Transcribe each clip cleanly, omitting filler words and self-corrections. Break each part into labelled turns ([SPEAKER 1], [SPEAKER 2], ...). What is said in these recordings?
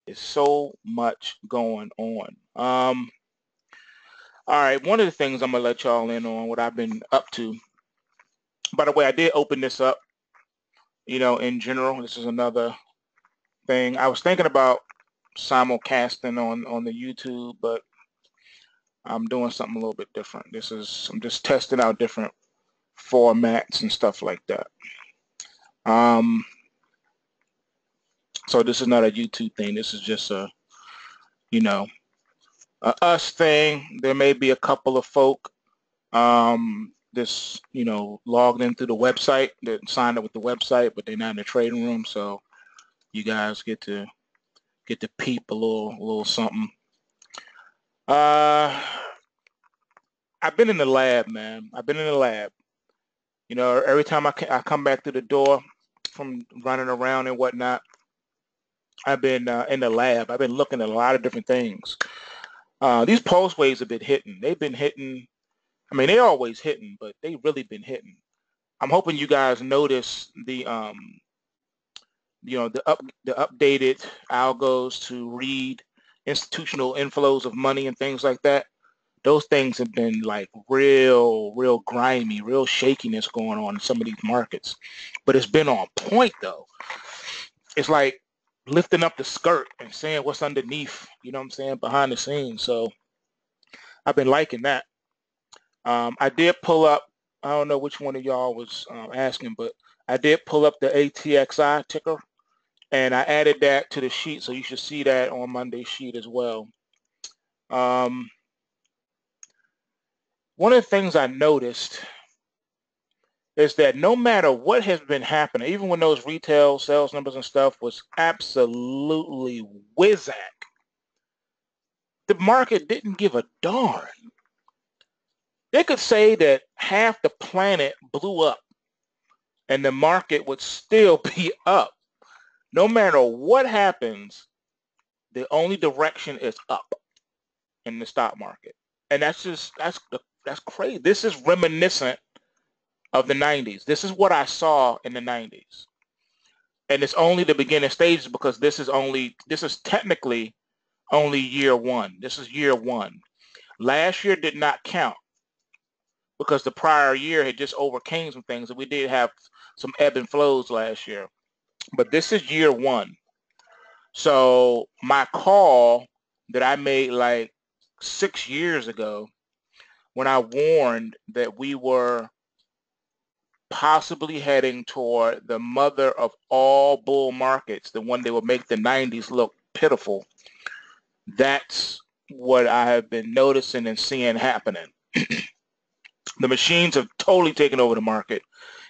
[SPEAKER 1] It's so much going on. All right, one of the things I'm gonna let y'all in on what I've been up to. By the way, I did open this up, in general. This is another thing. I was thinking about simulcasting on the YouTube, but I'm doing something a little bit different. I'm just testing out different formats and stuff like that. So this is not a YouTube thing. This is just a us thing. There may be a couple of folk logged in through the website, that signed up with the website, but they're not in the trading room. So you guys get to peep a little something. I've been in the lab, man. I've been in the lab. Every time I come back through the door from running around and whatnot, I've been in the lab. I've been looking at a lot of different things. These pulse waves have been hitting. They've been hitting. I mean, they're always hitting, but they've really been hitting. I'm hoping you guys notice the updated algos to read institutional inflows of money and things like that. Those things have been like real grimy, real shakiness going on in some of these markets. But it's been on point though. It's like lifting up the skirt and saying what's underneath, you know what I'm saying, behind the scenes. So I've been liking that. I did pull up, I don't know which one of y'all was asking, but I did pull up the ATXI ticker, and I added that to the sheet, so you should see that on Monday's sheet as well. One of the things I noticed is that no matter what has been happening, even when those retail sales numbers and stuff was absolutely whizzack, the market didn't give a darn. They could say that half the planet blew up and the market would still be up. No matter what happens, the only direction is up in the stock market. And that's crazy. This is reminiscent of the 90s. This is what I saw in the 90s. And it's only the beginning stages because this is technically only year one. This is year one. Last year did not count because the prior year had just overcame some things, and we did have some ebb and flows last year. But this is year one. So my call that I made like 6 years ago, when I warned that we were possibly heading toward the mother of all bull markets, the one that would make the 90s look pitiful, that's what I have been noticing and seeing happening. The machines have totally taken over the market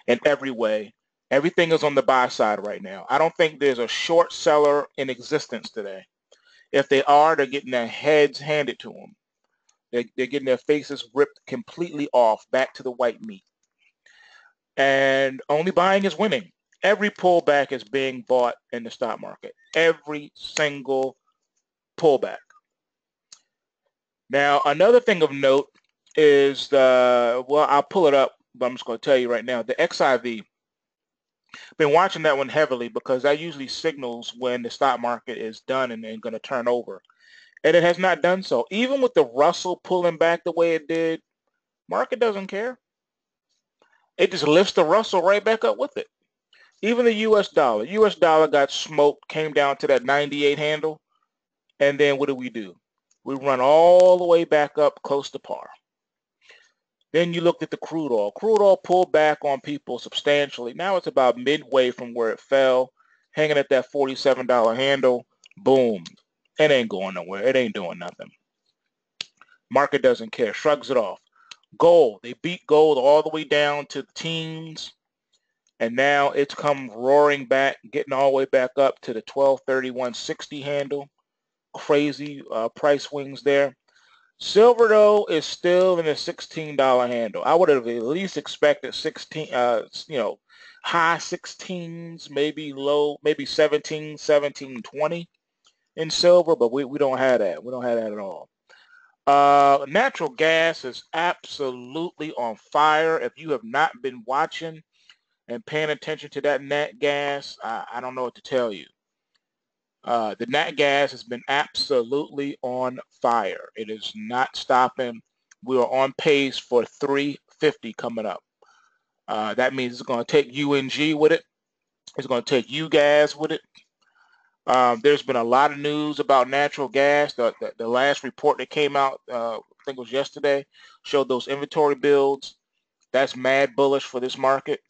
[SPEAKER 1] in every way. Everything is on the buy side right now. I don't think there's a short seller in existence today. If they are, they're getting their heads handed to them. They're getting their faces ripped completely off, back to the white meat. And only buying is winning. Every pullback is being bought in the stock market. Every single pullback. Now, another thing of note is I'll pull it up, but I'm just going to tell you right now, the XIV. Been watching that one heavily because that usually signals when the stock market is done and going to turn over. And it has not done so. Even with the Russell pulling back the way it did, market doesn't care. It just lifts the Russell right back up with it. Even the US dollar. US dollar got smoked, came down to that 98 handle. And then what do? We run all the way back up close to par. Then you looked at the crude oil. Crude oil pulled back on people substantially. Now it's about midway from where it fell, hanging at that $47 handle. Boom. It ain't going nowhere. It ain't doing nothing. Market doesn't care. Shrugs it off. Gold. They beat gold all the way down to the teens. And now it's come roaring back, getting all the way back up to the 1231.60 handle. Crazy price swings there. Silver though is still in the $16 handle. I would have at least expected 16, high 16s, maybe low, maybe 17, 17.20 in silver, but we don't have that. We don't have that at all. Natural gas is absolutely on fire. If you have not been watching and paying attention to that nat gas, I don't know what to tell you. The nat gas has been absolutely on fire. It is not stopping. We are on pace for 350 coming up. That means it's going to take UNG with it. It's going to take UGAS with it. There's been a lot of news about natural gas. The last report that came out, I think it was yesterday, showed those inventory builds. That's mad bullish for this market.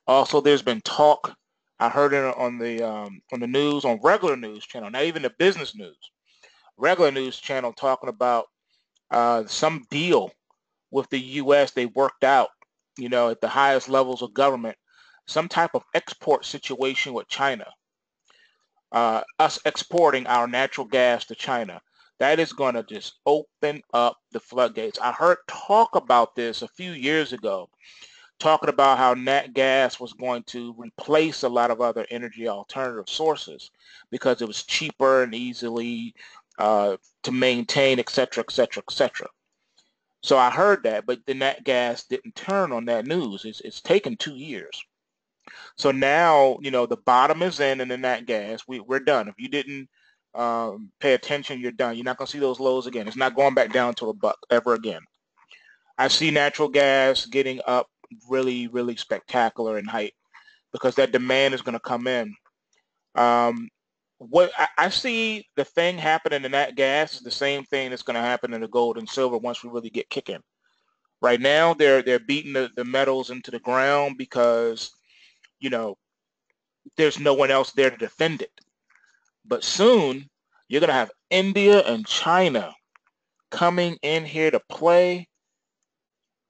[SPEAKER 1] Also, there's been talk. I heard it on the news, on regular news channel, not even the business news. Regular news channel talking about some deal with the U.S. they worked out, you know, at the highest levels of government, some type of export situation with China. Us exporting our natural gas to China. That is going to just open up the floodgates. I heard talk about this a few years ago, talking about how nat gas was going to replace a lot of other energy alternative sources because it was cheaper and easily to maintain, et cetera, et cetera, et cetera. So I heard that, but the nat gas didn't turn on that news. It's taken 2 years. So now, you know, the bottom is in the nat gas. We're done. If you didn't pay attention, you're done. You're not going to see those lows again. It's not going back down to $1 ever again. I see natural gas getting up really, really spectacular in height because that demand is going to come in. What I see the thing happening in that gas is the same thing that's going to happen in the gold and silver once we really get kicking. Right now, they're beating the metals into the ground because, you know, there's no one else there to defend it. But soon, you're going to have India and China coming in here to play,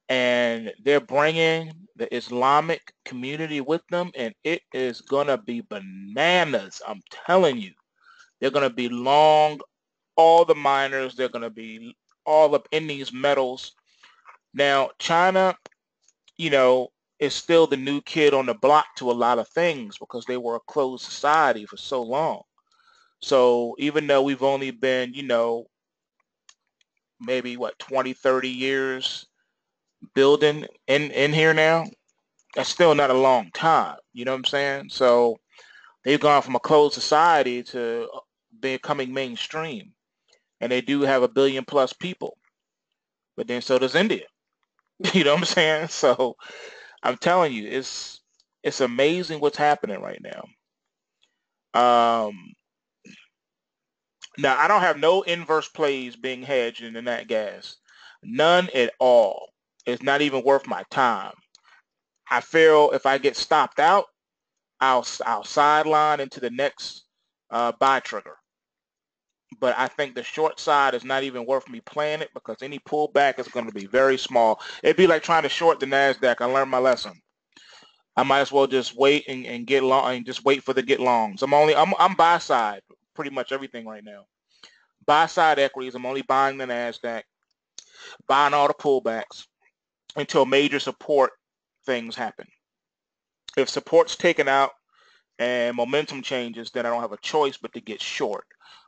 [SPEAKER 1] and they're bringing the Islamic community with them, and it is going to be bananas. I'm telling you, they're going to be long all the miners. They're going to be all up in these metals. Now, China, you know, is still the new kid on the block to a lot of things because they were a closed society for so long. So even though we've only been, you know, maybe what, 20, 30 years building in here now, that's still not a long time. You know what I'm saying? So they've gone from a closed society to becoming mainstream. And they do have 1 billion plus people. But then so does India. You know what I'm saying? So I'm telling you, it's amazing what's happening right now. Now, I don't have no inverse plays being hedged in the nat gas. None at all. It's not even worth my time. I feel if I get stopped out, I'll sideline into the next buy trigger. But I think the short side is not even worth me playing it because any pullback is going to be very small. It'd be like trying to short the NASDAQ. I learned my lesson. I might as well just wait and get long and just wait for the get longs. I'm buy side pretty much everything right now. Buy side equities. I'm only buying the NASDAQ, buying all the pullbacks until major support things happen. If support's taken out and momentum changes, then I don't have a choice but to get short.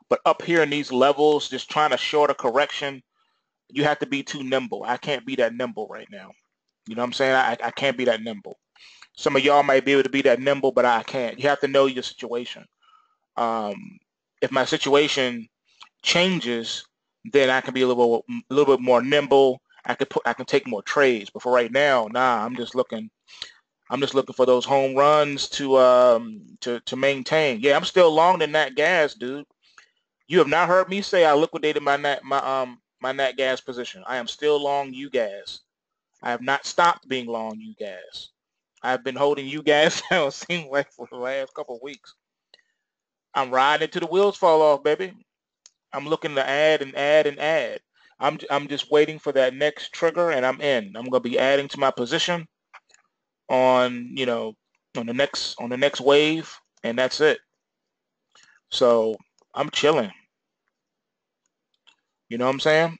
[SPEAKER 1] But up here in these levels, just trying to short a correction, you have to be too nimble. I can't be that nimble right now. You know what I'm saying? I can't be that nimble. Some of y'all might be able to be that nimble, but I can't. You have to know your situation. If my situation changes, then I can be a little bit more nimble. I can take more trades. But for right now, nah, I'm just looking for those home runs to maintain. Yeah, I'm still long in nat gas, dude. You have not heard me say I liquidated my nat gas position. I am still long UGAS. I have not stopped being long UGAS. I've been holding UGAS down, it seems like, for the last couple of weeks. I'm riding it till the wheels fall off, baby. I'm looking to add and add and add. I'm just waiting for that next trigger, and I'm in. I'm gonna be adding to my position on, you know, on the next wave, and that's it. So I'm chilling. You know what I'm saying?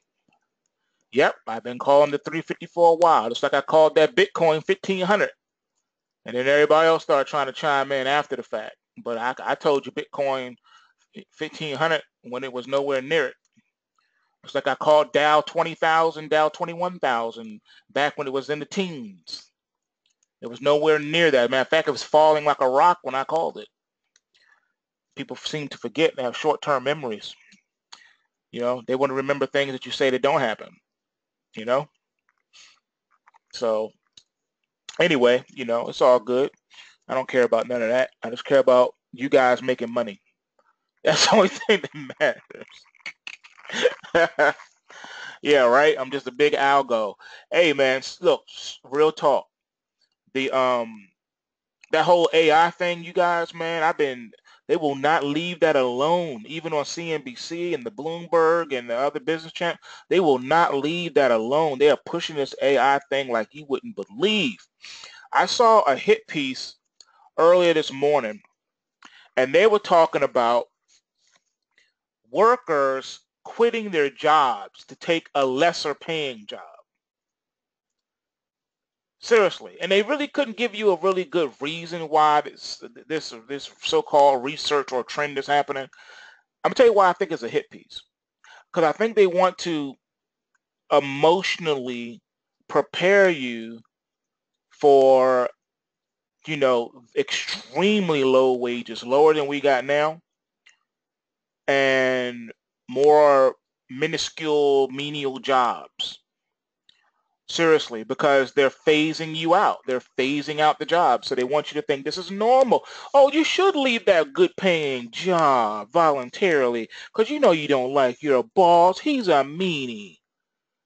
[SPEAKER 1] Yep, I've been calling the 350 for a while. Just like I called that Bitcoin 1500. And then everybody else started trying to chime in after the fact. But I told you Bitcoin 1500 when it was nowhere near it. It's like I called Dow 20,000, Dow 21,000 back when it was in the teens. It was nowhere near that. Matter of fact, it was falling like a rock when I called it. People seem to forget. They have short-term memories. You know, they want to remember things that you say that don't happen. You know, so anyway, you know, it's all good. I don't care about none of that. I just care about you guys making money. That's the only thing that matters. Yeah, right. I'm just a big algo. Hey, man, look, real talk. The that whole AI thing, you guys, man, they will not leave that alone. Even on CNBC and the Bloomberg and the other business channel, they will not leave that alone. They are pushing this AI thing like you wouldn't believe. I saw a hit piece earlier this morning, and they were talking about workers quitting their jobs to take a lesser paying job. Seriously, and they really couldn't give you a really good reason why this so-called research or trend is happening. I'm gonna tell you why I think it's a hit piece. Because I think they want to emotionally prepare you for, you know, extremely low wages, lower than we got now, and more minuscule, menial jobs. Seriously, because they're phasing you out. They're phasing out the job. So they want you to think this is normal. Oh, you should leave that good paying job voluntarily because you know you don't like your boss. He's a meanie.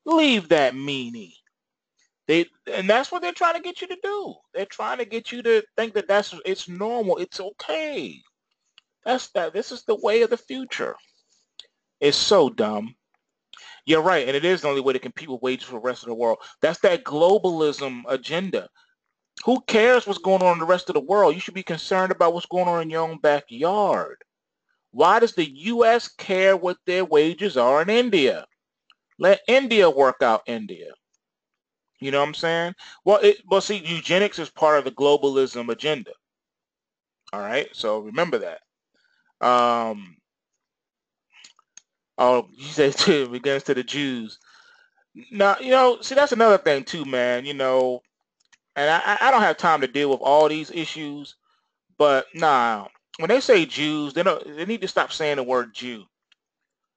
[SPEAKER 1] Leave that meanie. And that's what they're trying to get you to do. They're trying to get you to think that it's normal. It's okay. This is the way of the future. It's so dumb. You're right, and it is the only way to compete with wages for the rest of the world. That's that globalism agenda. Who cares what's going on in the rest of the world? You should be concerned about what's going on in your own backyard. Why does the U.S. care what their wages are in India? Let India work out India. You know what I'm saying? Well, see, eugenics is part of the globalism agenda. All right, so remember that. Oh, you said too, against to the Jews. Now, you know, see, that's another thing too, man. You know, and I don't have time to deal with all these issues, but nah, when they say Jews, they need to stop saying the word Jew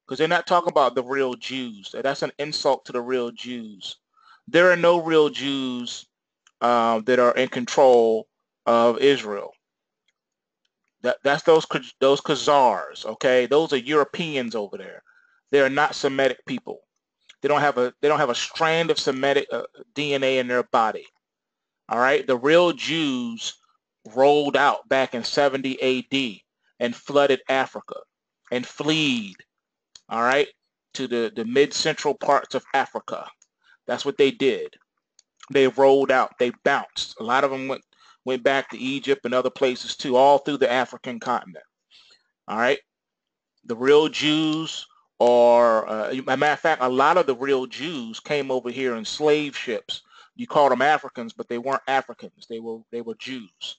[SPEAKER 1] because they're not talking about the real Jews. That's an insult to the real Jews. There are no real Jews that are in control of Israel. That's those Khazars, okay? Those are Europeans over there. They are not Semitic people. They don't have a strand of Semitic DNA in their body. All right, the real Jews rolled out back in 70 AD and flooded Africa and fled, all right, to the mid-central parts of Africa. That's what they did. They rolled out. They bounced. A lot of them went back to Egypt and other places too, all through the African continent. All right, the real Jews, or as a matter of fact, a lot of the real Jews came over here in slave ships. You called them Africans, but they weren't Africans. They were Jews.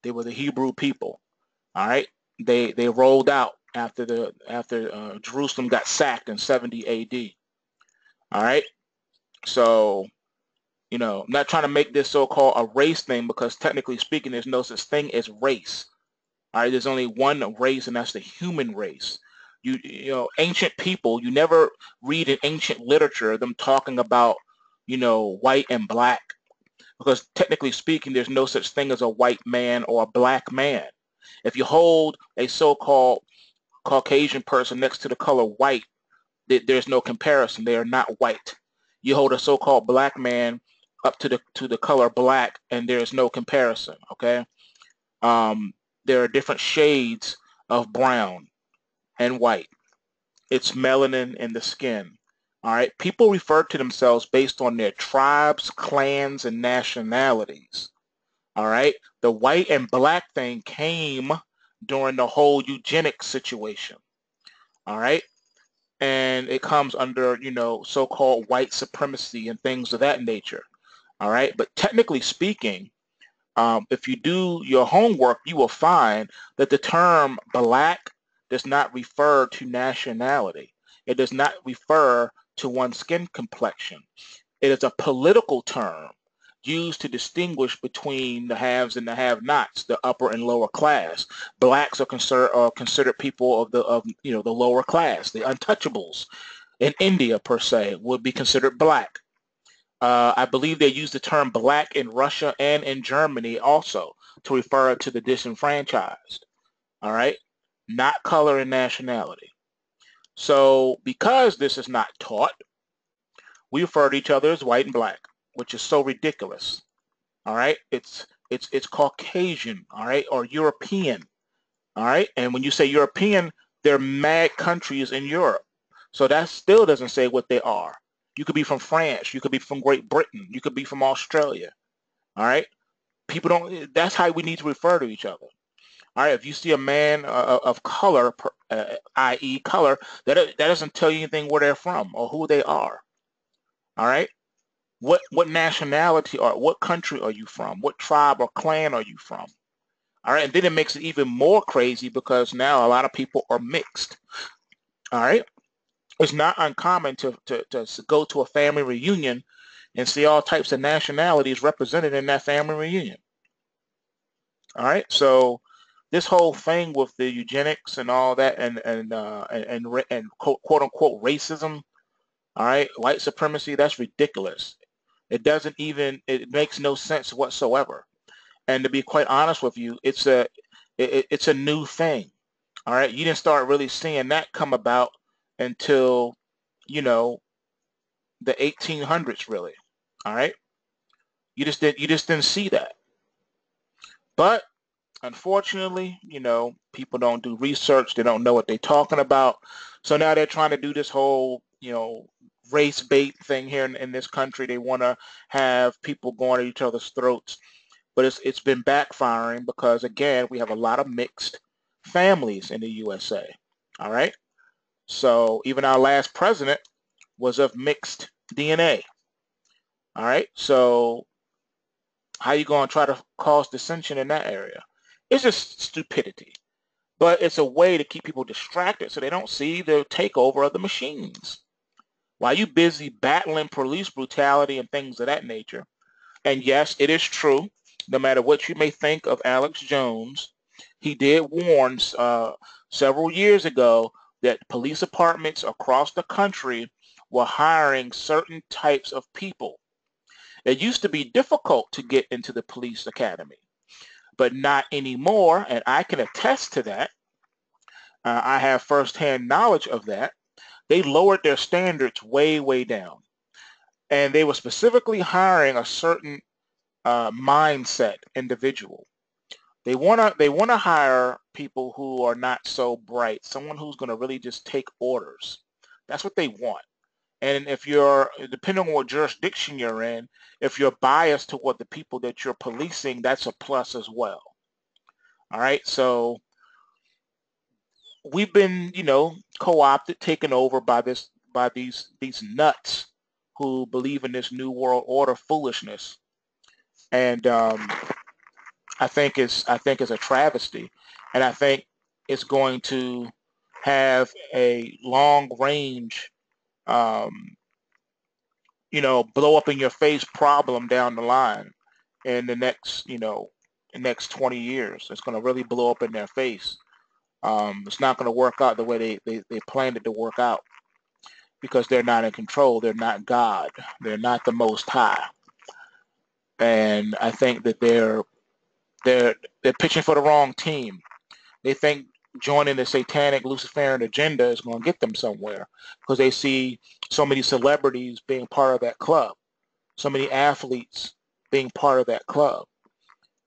[SPEAKER 1] They were the Hebrew people. All right. They rolled out after Jerusalem got sacked in 70 AD. All right. So, you know, I'm not trying to make this so-called a race thing because technically speaking, there's no such thing as race. All right. There's only one race, and that's the human race. You know, ancient people, you never read in ancient literature them talking about, you know, white and black. Because technically speaking, there's no such thing as a white man or a black man. If you hold a so-called Caucasian person next to the color white, there's no comparison. They are not white. You hold a so-called black man up to the color black, and there's no comparison. Okay, there are different shades of brown and white. It's melanin in the skin. All right, people refer to themselves based on their tribes, clans, and nationalities. All right, the white and black thing came during the whole eugenics situation. All right, and it comes under, you know, so-called white supremacy and things of that nature. All right, but technically speaking, if you do your homework, you will find that the term black does not refer to nationality. It does not refer to one's skin complexion. It is a political term used to distinguish between the haves and the have-nots, the upper and lower class. Blacks are considered people of the lower class. The untouchables in India per se would be considered black. I believe they use the term black in Russia and in Germany also to refer to the disenfranchised. All right, not color and nationality. So because this is not taught, we refer to each other as white and black, which is so ridiculous. All right, it's Caucasian, all right, or European, all right. And when you say European, they're mad countries in Europe, so that still doesn't say what they are. You could be from France, you could be from Great Britain, you could be from Australia, all right. People don't. That's how we need to refer to each other. All right, if you see a man of color, i.e. color, that doesn't tell you anything where they're from or who they are. All right, what nationality or what country are you from? What tribe or clan are you from? All right, and then it makes it even more crazy because now a lot of people are mixed. All right, it's not uncommon to go to a family reunion and see all types of nationalities represented in that family reunion. All right, so this whole thing with the eugenics and all that and quote unquote racism, all right, white supremacy, that's ridiculous. It makes no sense whatsoever. And to be quite honest with you, it's a new thing. All right, you didn't start really seeing that come about until, the 1800s, really. All right, you just didn't see that. But unfortunately, people don't do research. They don't know what they're talking about. So now they're trying to do this whole, race bait thing here in this country. They want to have people going at each other's throats. But it's been backfiring because, again, we have a lot of mixed families in the USA. All right. So even our last president was of mixed DNA. All right. So how you going to try to cause dissension in that area? It's just stupidity. But it's a way to keep people distracted so they don't see the takeover of the machines. While you busy battling police brutality and things of that nature, and yes, it is true, no matter what you may think of Alex Jones, he did warn several years ago that police departments across the country were hiring certain types of people. It used to be difficult to get into the police academy, but not anymore, and I can attest to that. I have firsthand knowledge of that. They lowered their standards way, way down, and they were specifically hiring a certain mindset individual. They wanna hire people who are not so bright, someone who's going to really just take orders. That's what they want. And if you're, depending on what jurisdiction you're in, if you're biased toward the people that you're policing, that's a plus as well. All right, so we've been, co-opted, taken over by these nuts who believe in this new world order foolishness, and I think it's a travesty, and I think it's going to have a long range, blow up in your face problem down the line in the next 20 years. It's going to really blow up in their face. It's not going to work out the way they planned it to work out because they're not in control. They're not God. They're not the Most High. And I think that they're pitching for the wrong team. They think joining the satanic Luciferian agenda is going to get them somewhere because they see so many celebrities being part of that club, so many athletes being part of that club,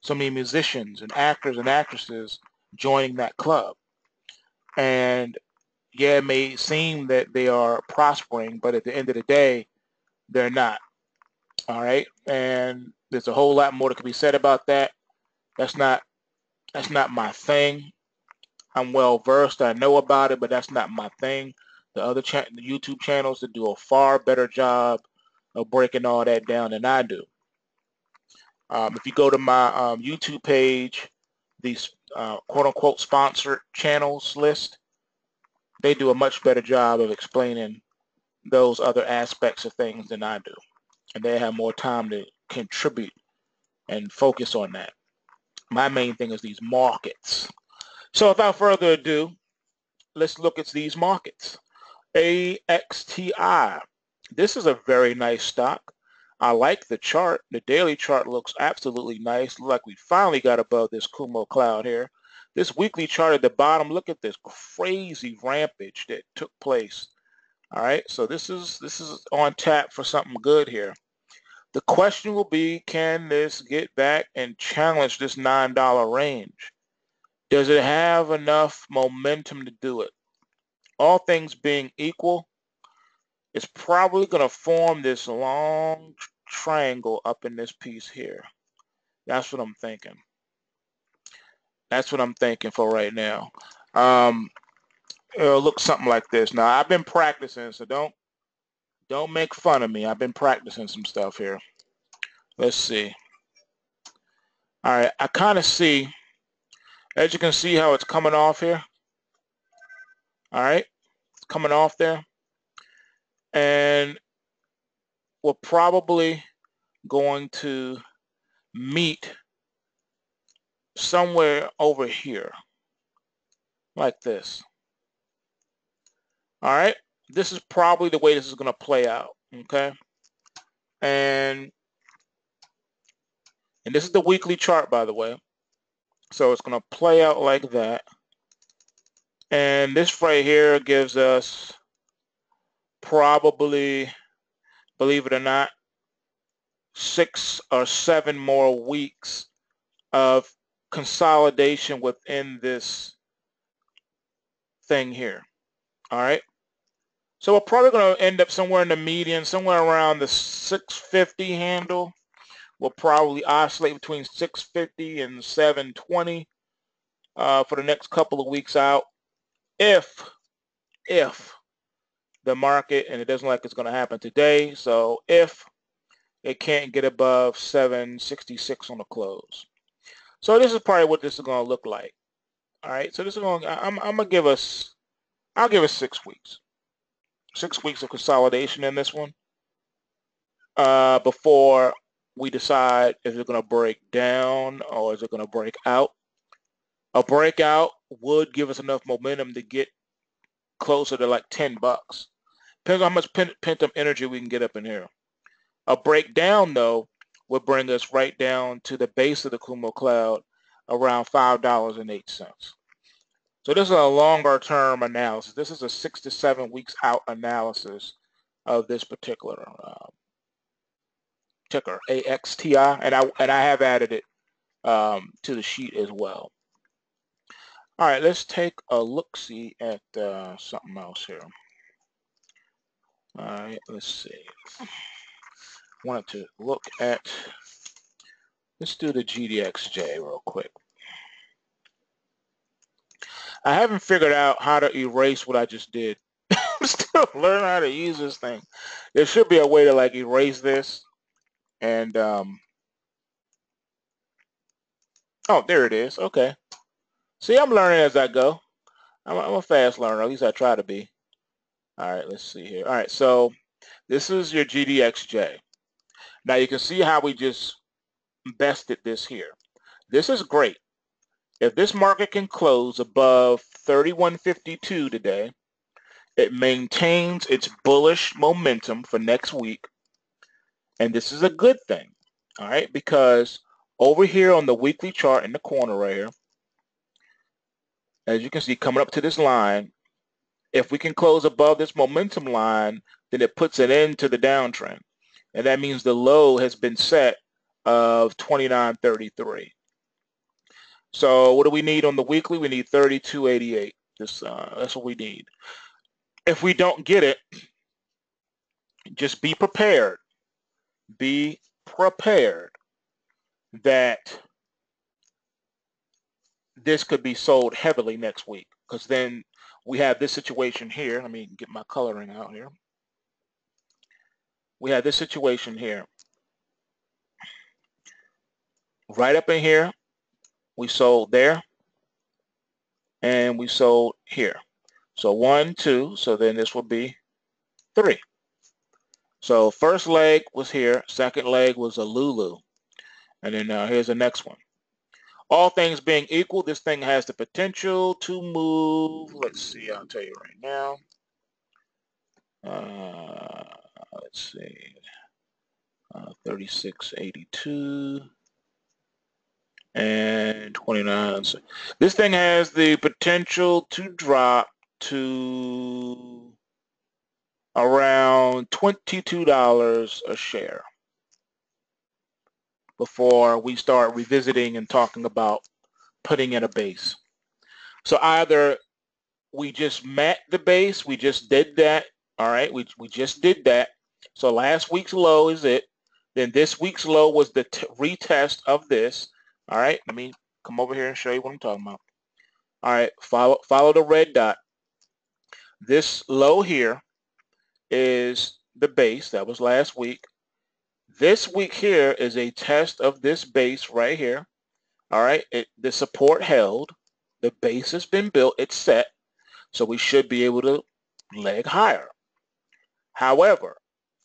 [SPEAKER 1] so many musicians and actors and actresses joining that club. And yeah, it may seem that they are prospering, but at the end of the day, they're not. All right, and there's a whole lot more that could be said about that. That's not my thing. I'm well versed. I know about it, but that's not my thing. The other the YouTube channels that do a far better job of breaking all that down than I do. If you go to my YouTube page, these quote-unquote sponsored channels list, they do a much better job of explaining those other aspects of things than I do. And they have more time to contribute and focus on that. My main thing is these markets. So without further ado, let's look at these markets. AXTI. This is a very nice stock. I like the chart. The daily chart looks absolutely nice. Look like we finally got above this Kumo cloud here. This weekly chart at the bottom, look at this crazy rampage that took place. All right, so this is on tap for something good here. The question will be, can this get back and challenge this $9 range? Does it have enough momentum to do it? All things being equal, it's probably going to form this long triangle up in this piece here. That's what I'm thinking. That's what I'm thinking for right now. It'll look something like this. Now, I've been practicing, so don't make fun of me. I've been practicing some stuff here. Let's see. All right, I kind of see, as you can see how it's coming off here. All right, it's coming off there. And we're probably going to meet somewhere over here, like this. All right, this is probably the way this is going to play out, okay? And this is the weekly chart, by the way. So it's going to play out like that. And this right here gives us probably, believe it or not, 6 or 7 more weeks of consolidation within this thing here. All right. So we're probably going to end up somewhere in the median, somewhere around the 650 handle. We'll probably oscillate between 650 and 720 for the next couple of weeks out. If the market, and it doesn't look like it's going to happen today, so if it can't get above 766 on the close. So this is probably what this is going to look like. All right, so this is going. I'm gonna give us. I'll give us 6 weeks. 6 weeks of consolidation in this one before we decide if it's going to break down or is it going to break out. A breakout would give us enough momentum to get closer to like $10. Depends on how much pent-up energy we can get up in here. A breakdown, though, would bring us right down to the base of the Kumo cloud around $5.08. So this is a longer term analysis. This is a 6 to 7 weeks out analysis of this particular ticker, AXTI, and I have added it to the sheet as well. All right, let's take a look-see at something else here. All right, let's see. Wanted to look at, let's do the GDXJ real quick. I haven't figured out how to erase what I just did. I'm still learning how to use this thing. There should be a way to like erase this. And, oh, there it is. Okay. See, I'm learning as I go. I'm a fast learner. At least I try to be. All right, let's see here. All right, so this is your GDXJ. Now you can see how we just bested this here. This is great. If this market can close above 3152 today, it maintains its bullish momentum for next week. And this is a good thing, all right, because over here on the weekly chart in the corner right here, as you can see, coming up to this line, if we can close above this momentum line, then it puts an end to the downtrend. And that means the low has been set of 29.33. So what do we need on the weekly? We need 32.88. That's what we need. If we don't get it, just be prepared. Be prepared that this could be sold heavily next week, because then we have this situation here. Let me get my coloring out here. We have this situation here. Right up in here, we sold there, and we sold here. So 1, 2, so then this will be 3. So first leg was here, second leg was a Lulu. And then here's the next one. All things being equal, this thing has the potential to move. Let's see, I'll tell you right now. Let's see, 3682 and 29. So this thing has the potential to drop to around $22 a share before we start revisiting and talking about putting in a base. So either we just met the base, we just did that, all right, we just did that. So last week's low is it. Then this week's low was the retest of this. All right, let me come over here and show you what I'm talking about. All right, follow the red dot. This low here is the base. That was last week. This week here is a test of this base right here. All right, the support held. The base has been built. It's set. So we should be able to leg higher. However,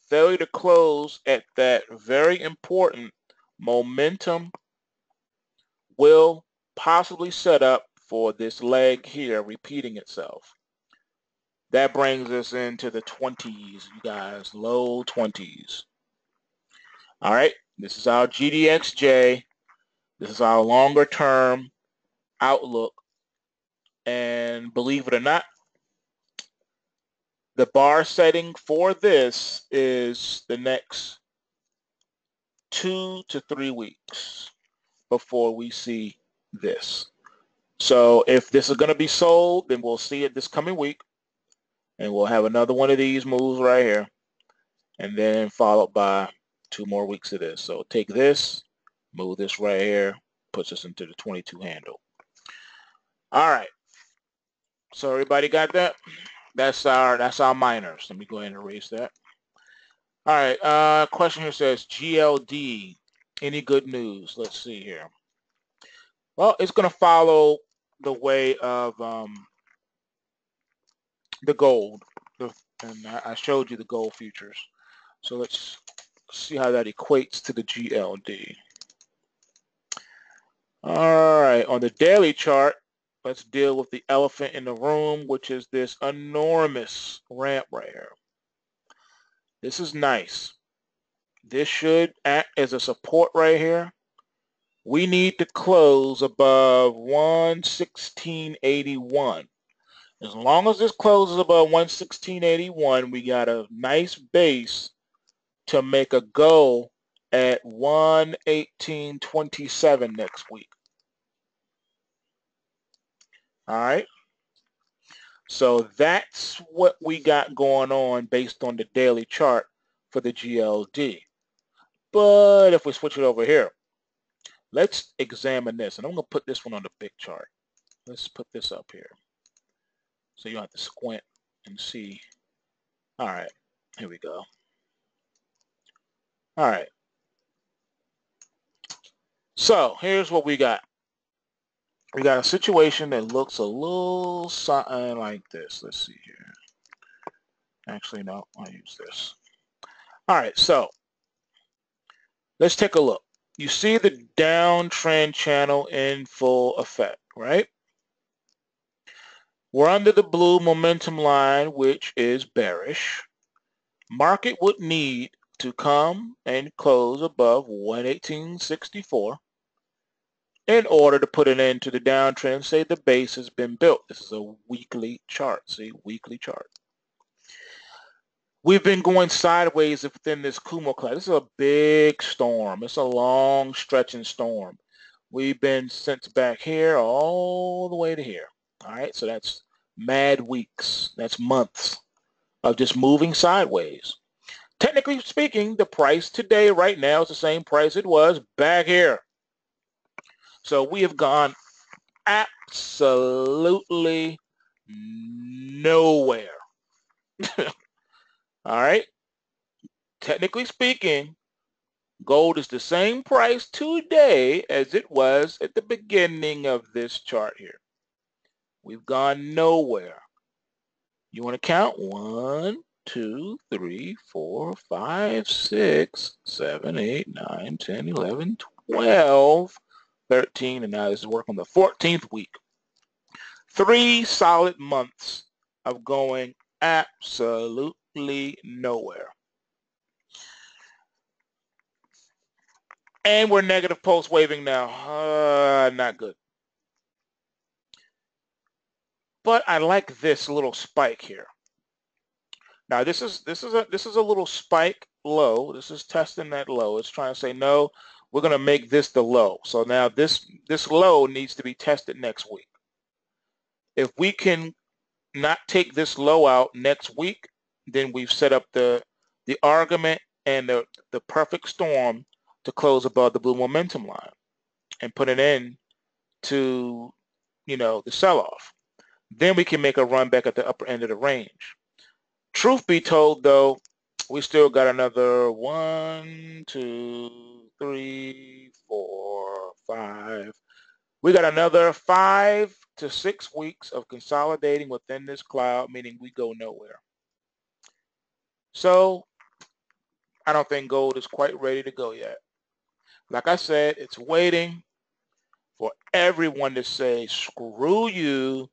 [SPEAKER 1] failure to close at that very important momentum will possibly set up for this leg here repeating itself. That brings us into the 20s, you guys, low 20s. All right, this is our GDXJ. This is our longer term outlook. And believe it or not, the bar setting for this is the next 2 to 3 weeks before we see this. So if this is going to be sold, then we'll see it this coming week. And we'll have another one of these moves right here. And then followed by 2 more weeks of this. So take this, move this right here, puts us into the 22 handle. All right. So everybody got that? That's our minors. Let me go ahead and erase that. All right. Question here says GLD. Any good news? Let's see here. Well, it's going to follow the way of the gold, and I showed you the gold futures. So let's see how that equates to the GLD. All right, on the daily chart, let's deal with the elephant in the room, which is this enormous ramp right here. This is nice. This should act as a support right here. We need to close above 116.81. As long as this closes above 116.81, we got a nice base to make a go at 118.27 next week. All right. So that's what we got going on based on the daily chart for the GLD. But if we switch it over here, let's examine this. And I'm going to put this one on the big chart. Let's put this up here, so you don't have to squint and see. All right, here we go. All right. So here's what we got. We got a situation that looks a little something like this. Let's see here. Actually, no, I'll use this. All right, so let's take a look. You see the downtrend channel in full effect, right? We're under the blue momentum line, which is bearish. Market would need to come and close above 118.64 in order to put an end to the downtrend. Say the base has been built. This is a weekly chart. See, weekly chart. We've been going sideways within this Kumo class. This is a big storm. It's a long stretching storm. We've been sent back here all the way to here. All right, so that's mad weeks. That's months of just moving sideways. Technically speaking, the price today right now is the same price it was back here. So we have gone absolutely nowhere. All right. Technically speaking, gold is the same price today as it was at the beginning of this chart here. We've gone nowhere. You want to count? 1, 2, 3, 4, 5, 6, 7, 8, 9, 10, 11, 12, 13, and now this is work on the 14th week. 3 solid months of going absolutely nowhere. And we're negative pulse waving now. Not good. But I like this little spike here. Now this is a little spike low. This is testing that low. It's trying to say no, we're going to make this the low. So now this low needs to be tested next week. If we can not take this low out next week, then we've set up the argument and the perfect storm to close above the blue momentum line and put an end to, you know, the sell-off. Then we can make a run back at the upper end of the range. Truth be told, though, we still got another 1, 2, 3, 4, 5. We got another 5 to 6 weeks of consolidating within this cloud, meaning we go nowhere. So I don't think gold is quite ready to go yet. Like I said, it's waiting for everyone to say, screw you,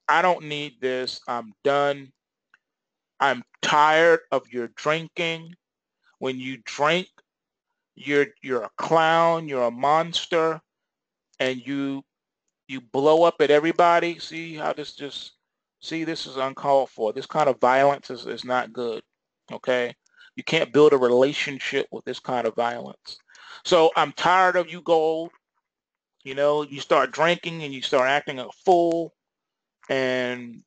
[SPEAKER 1] I don't need this, I'm done. I'm tired of your drinking. When you drink, you're a clown, you're a monster, and you blow up at everybody. See how this this is uncalled for. This kind of violence is not good, okay? You can't build a relationship with this kind of violence. So I'm tired of you, gold. You know, you start drinking and you start acting a fool, and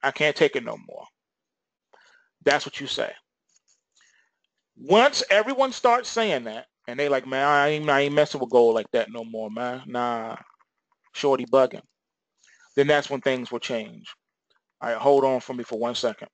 [SPEAKER 1] I can't take it no more. That's what you say. Once everyone starts saying that, and they like, man, I ain't messing with gold like that no more, man. Nah, shorty bugging. Then that's when things will change. All right, hold on for me for 1 second.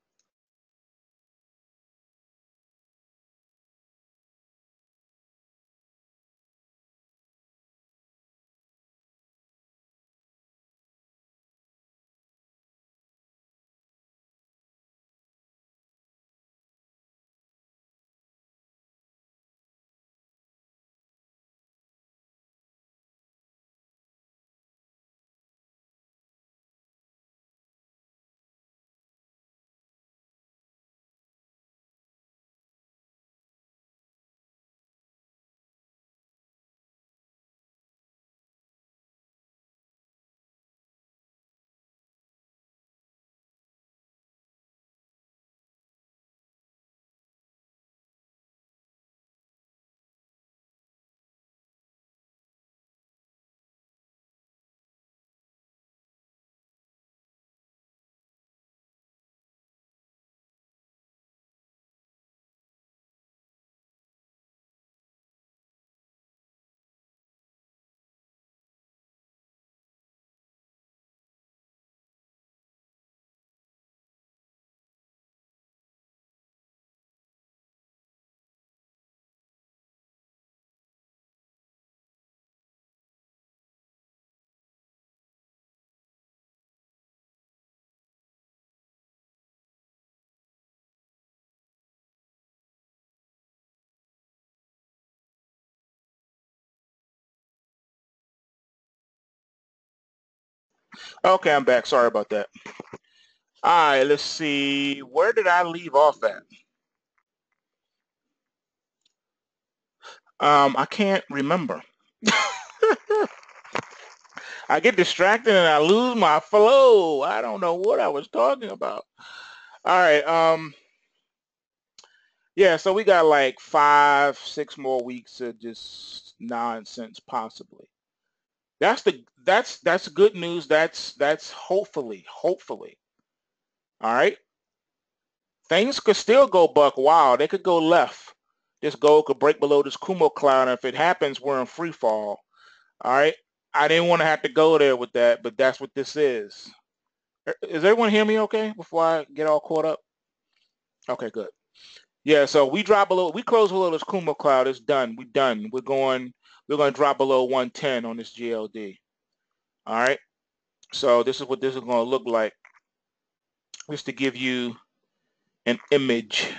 [SPEAKER 1] Okay, I'm back. Sorry about that. All right, let's see. Where did I leave off at? I can't remember. I get distracted and I lose my flow. I don't know what I was talking about. All right. Yeah, so we got like 5, 6 more weeks of just nonsense, possibly. That's good news. That's hopefully. All right. Things could still go buck wild. They could go left. This gold could break below this Kumo cloud, and if it happens, we're in free fall. All right. I didn't want to have to go there with that, but that's what this is. Is everyone hear me okay before I get all caught up? Okay, good. Yeah, so we drop below, we close below this Kumo cloud. It's done. We're done. We're going to drop below 110 on this GLD. All right. So this is what this is going to look like. Just to give you an image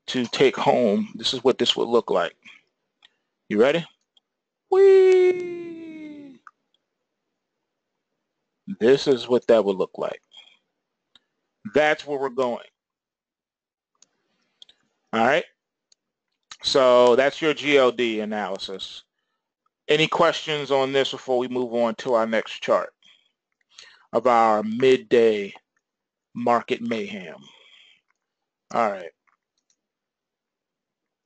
[SPEAKER 1] to take home. This is what this would look like. You ready? Whee! This is what that would look like. That's where we're going. All right. So that's your GLD analysis. Any questions on this before we move on to our next chart of our midday market mayhem? All right.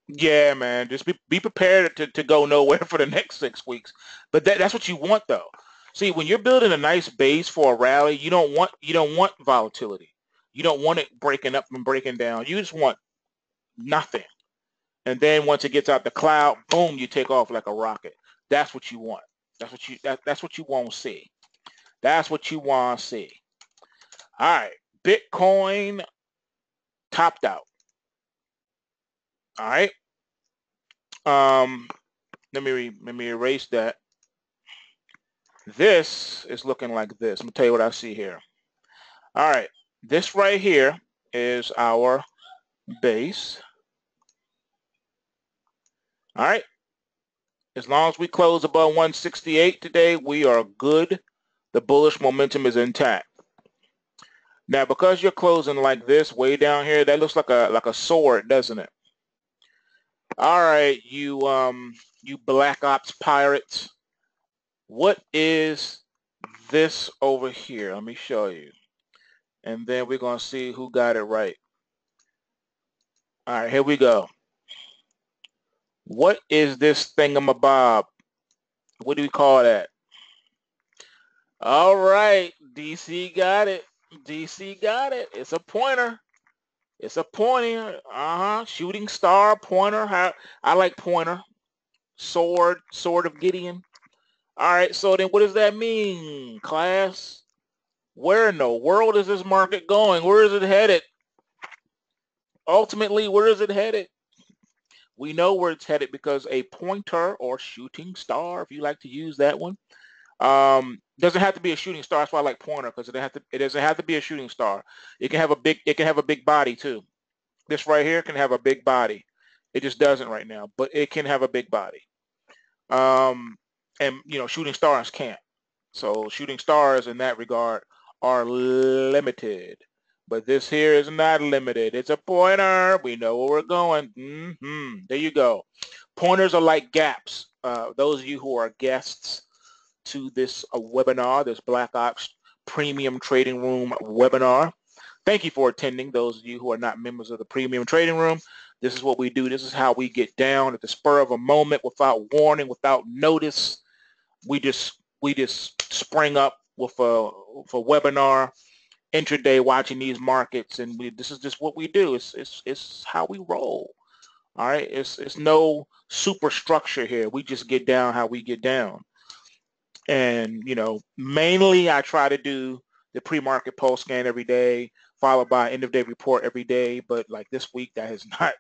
[SPEAKER 1] Yeah, man. Just be prepared to go nowhere for the next 6 weeks. But that's what you want, though. See, when you're building a nice base for a rally, you don't want volatility. You don't want it breaking up and breaking down. You just want nothing. And then once it gets out the cloud, boom, you take off like a rocket. That's what you want. That's what you want to see. That's what you want to see. All right, Bitcoin topped out. All right. Let me erase that. This is looking like this. I'm gonna tell you what I see here. All right, this right here is our base. All right. As long as we close above 168 today, we are good. The bullish momentum is intact. Now, because you're closing like this way down here, that looks like a sword, doesn't it? All right, you Black Ops pirates. What is this over here? Let me show you. And then we're going to see who got it right. All right, here we go. What is this thingamabob? What do we call that? All right, DC got it. DC got it. It's a pointer. It's a pointer. Shooting star, pointer. I like pointer. Sword of Gideon. All right, so then what does that mean, class? Where in the world is this market going? Where is it headed? Ultimately, where is it headed? We know where it's headed because a pointer or shooting star, if you like to use that one, doesn't have to be a shooting star. That's why I like pointer, because it doesn't have to be a shooting star. It can have a big body too. This right here can have a big body. It just doesn't right now, but it can have a big body. And shooting stars can't. So shooting stars in that regard are limited. But this here is not limited. It's a pointer. We know where we're going. There you go. Pointers are like gaps. Those of you who are guests to this webinar, this Black Ops Premium Trading Room webinar, thank you for attending. Those of you who are not members of the Premium Trading Room, this is what we do. This is how we get down at the spur of a moment, without warning, without notice. We just spring up with a webinar, intraday, watching these markets, and this is just what we do. It's how we roll. All right, it's no superstructure here. We just get down how we get down. And mainly I try to do the pre-market pulse scan every day, followed by end of day report every day. But like this week, that has not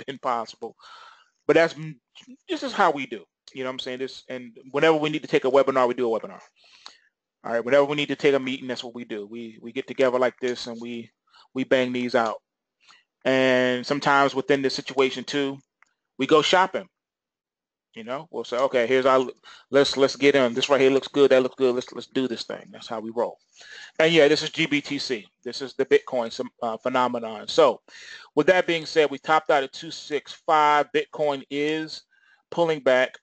[SPEAKER 1] been possible. But this is how we do. You know what I'm saying? And whenever we need to take a webinar, we do a webinar. All right, whenever we need to take a meeting, that's what we do. We get together like this and we bang these out. And sometimes within the situation too, we go shopping. We'll say, okay, here's our, let's get in. This right here looks good. That looks good. Let's do this thing. That's how we roll. And yeah, this is GBTC. This is the Bitcoin phenomenon. So with that being said, we topped out at 265. Bitcoin is pulling back.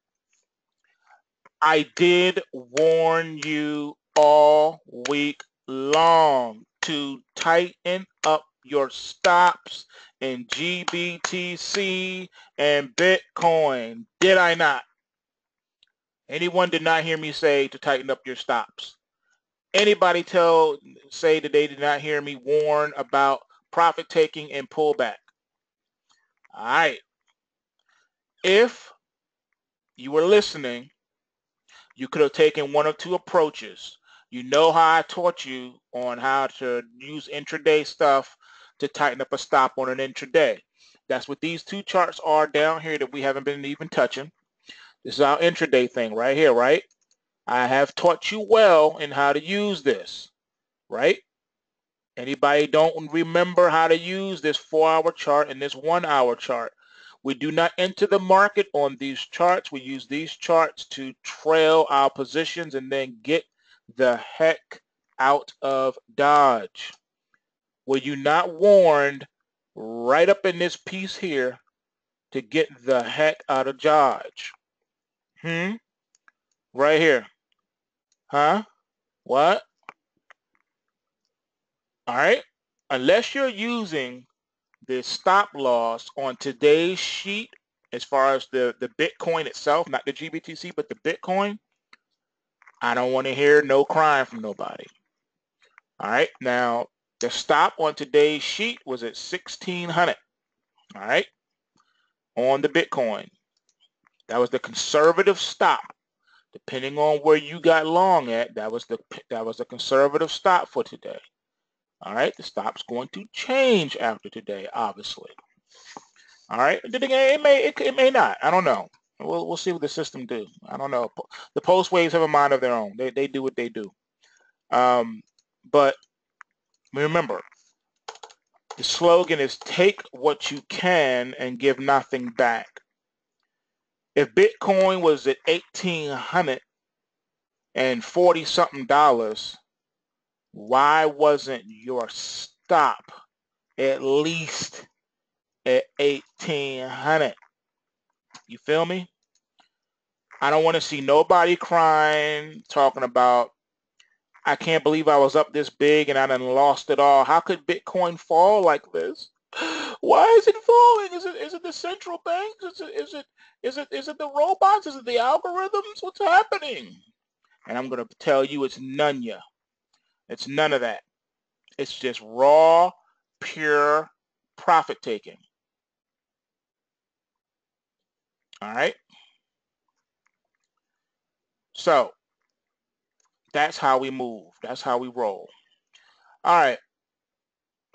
[SPEAKER 1] I did warn you all week long to tighten up your stops in GBTC and Bitcoin. Did I not? Anyone did not hear me say to tighten up your stops? Anybody say that they did not hear me warn about profit taking and pullback? All right. If you were listening, you could have taken one of two approaches. You know how I taught you on how to use intraday stuff to tighten up a stop on an intraday. That's what these two charts are down here that we haven't been even touching. This is our intraday thing right here, right? I have taught you well in how to use this, right? Anybody don't remember how to use this 4-hour chart and this 1-hour chart? We do not enter the market on these charts. We use these charts to trail our positions and then get the heck out of Dodge. Were you not warned right up in this piece here to get the heck out of Dodge? Right here. Huh? What? All right. Unless you're using the stop loss on today's sheet, as far as the Bitcoin itself, not the GBTC, but the Bitcoin, I don't want to hear no crying from nobody. All right. Now, the stop on today's sheet was at 1,600. All right. On the Bitcoin. That was the conservative stop. Depending on where you got long at, that was the conservative stop for today. All right, the stop's going to change after today, obviously. All right, it may not. I don't know. We'll see what the system do. I don't know. The post waves have a mind of their own. They do what they do. But remember, the slogan is take what you can and give nothing back. If Bitcoin was at $1,840 something, why wasn't your stop at least at 1,800? You feel me? I don't want to see nobody crying, talking about, I can't believe I was up this big and I done lost it all. How could Bitcoin fall like this? Why is it falling? Is it the central banks? Is it the robots? Is it the algorithms? What's happening? And I'm gonna tell you, it's none ya. It's none of that. It's just raw, pure profit taking. All right. So that's how we move. That's how we roll. All right.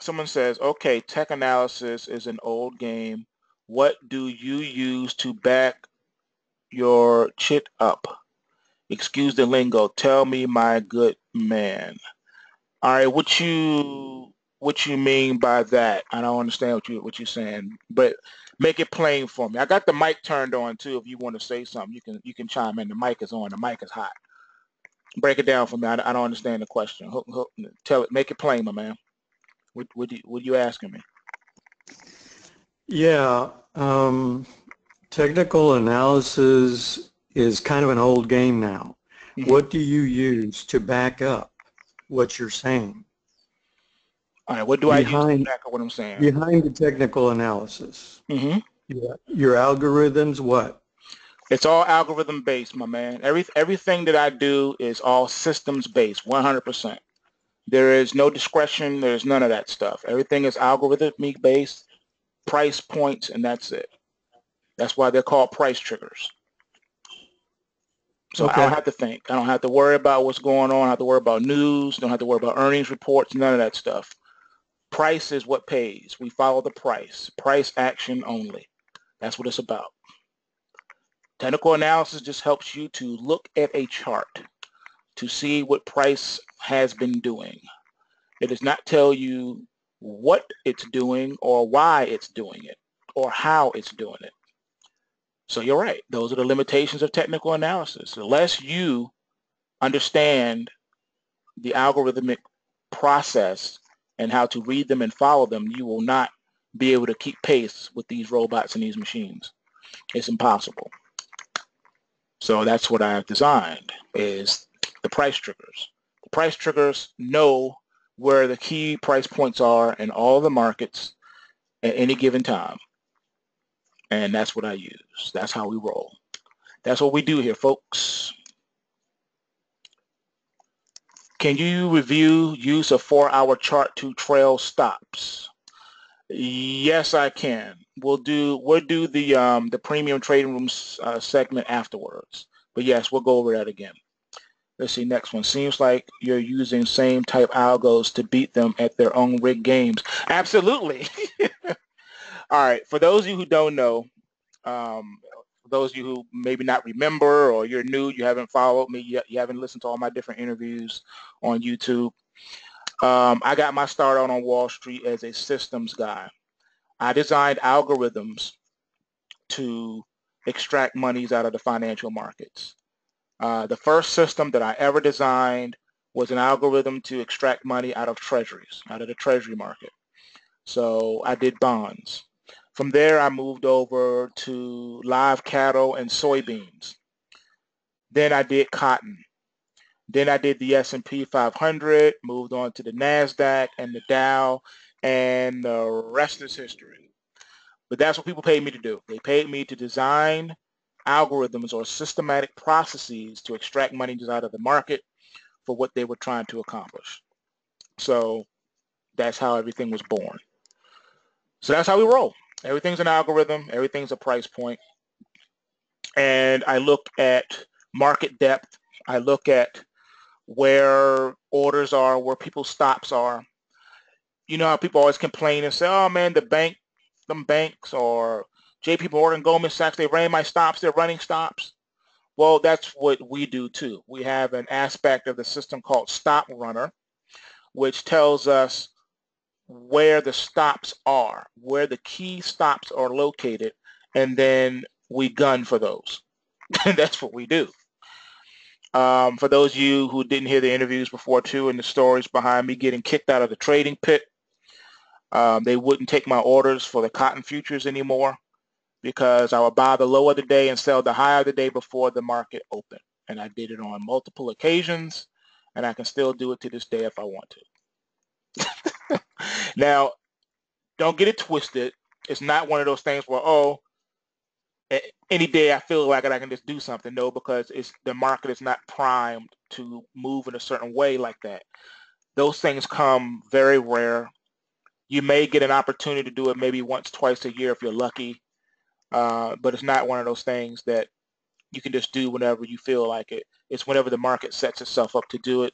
[SPEAKER 1] Someone says, okay, tech analysis is an old game. What do you use to back your chit up? Excuse the lingo. Tell me, my good man. All right, what you mean by that? I don't understand what you're saying, but make it plain for me. I got the mic turned on too. If you want to say something, you can chime in. The mic is on. The mic is hot. Break it down for me. I don't understand the question. Tell it. Make it plain, my man. What you asking me?
[SPEAKER 2] Yeah, technical analysis is kind of an old game now. Mm-hmm. What do you use to back up what you're saying?
[SPEAKER 1] All right, what do I use to back up what I'm saying?
[SPEAKER 2] Behind the technical analysis. Mm-hmm. Your algorithms, what?
[SPEAKER 1] It's all algorithm based, my man. Everything that I do is all systems based, 100%. There is no discretion. There's none of that stuff. Everything is algorithmic based, price points, and that's it. That's why they're called price triggers. So okay. I don't have to think. I don't have to worry about what's going on. I don't have to worry about news. Don't have to worry about earnings reports. None of that stuff. Price is what pays. We follow the price. Price action only. That's what it's about. Technical analysis just helps you to look at a chart to see what price has been doing. It does not tell you what it's doing or why it's doing it or how it's doing it. So you're right. Those are the limitations of technical analysis. Unless you understand the algorithmic process and how to read them and follow them, you will not be able to keep pace with these robots and these machines. It's impossible. So that's what I've designed, is the price triggers. The price triggers know where the key price points are in all the markets at any given time. And that's what I use. That's how we roll. That's what we do here, folks. Can you review use a 4-hour chart to trail stops? Yes, I can. We'll do the premium trading room segment afterwards. But yes, we'll go over that again. Let's see, next one. Seems like you're using same type algos to beat them at their own rigged games. Absolutely. All right. For those of you who don't know, those of you who maybe not remember, or you're new, you haven't followed me, you haven't listened to all my different interviews on YouTube. I got my start out on Wall Street as a systems guy. I designed algorithms to extract monies out of the financial markets. The first system that I ever designed was an algorithm to extract money out of treasuries, out of the treasury market. So I did bonds. From there, I moved over to live cattle and soybeans. Then I did cotton. Then I did the S&P 500, moved on to the NASDAQ and the Dow, and the rest is history. But that's what people paid me to do. They paid me to design algorithms or systematic processes to extract money out of the market for what they were trying to accomplish. So that's how everything was born. So that's how we roll. Everything's an algorithm. Everything's a price point. And I look at market depth. I look at where orders are, where people's stops are. You know how people always complain and say, oh man, them banks or JP Morgan, Goldman Sachs, they ran my stops, they're running stops. Well, that's what we do too. We have an aspect of the system called Stop Runner, which tells us where the stops are, where the key stops are located, and then we gun for those. That's what we do. For those of you who didn't hear the interviews before too, and the stories behind me getting kicked out of the trading pit, they wouldn't take my orders for the cotton futures anymore because I would buy the low of the day and sell the high of the day before the market opened. And I did it on multiple occasions, and I can still do it to this day if I want to. Now, don't get it twisted. It's not one of those things where, oh, any day I feel like it, I can just do something. No, because the market is not primed to move in a certain way like that. Those things come very rare. You may get an opportunity to do it maybe once, twice a year if you're lucky, but it's not one of those things that you can just do whenever you feel like it. It's whenever the market sets itself up to do it.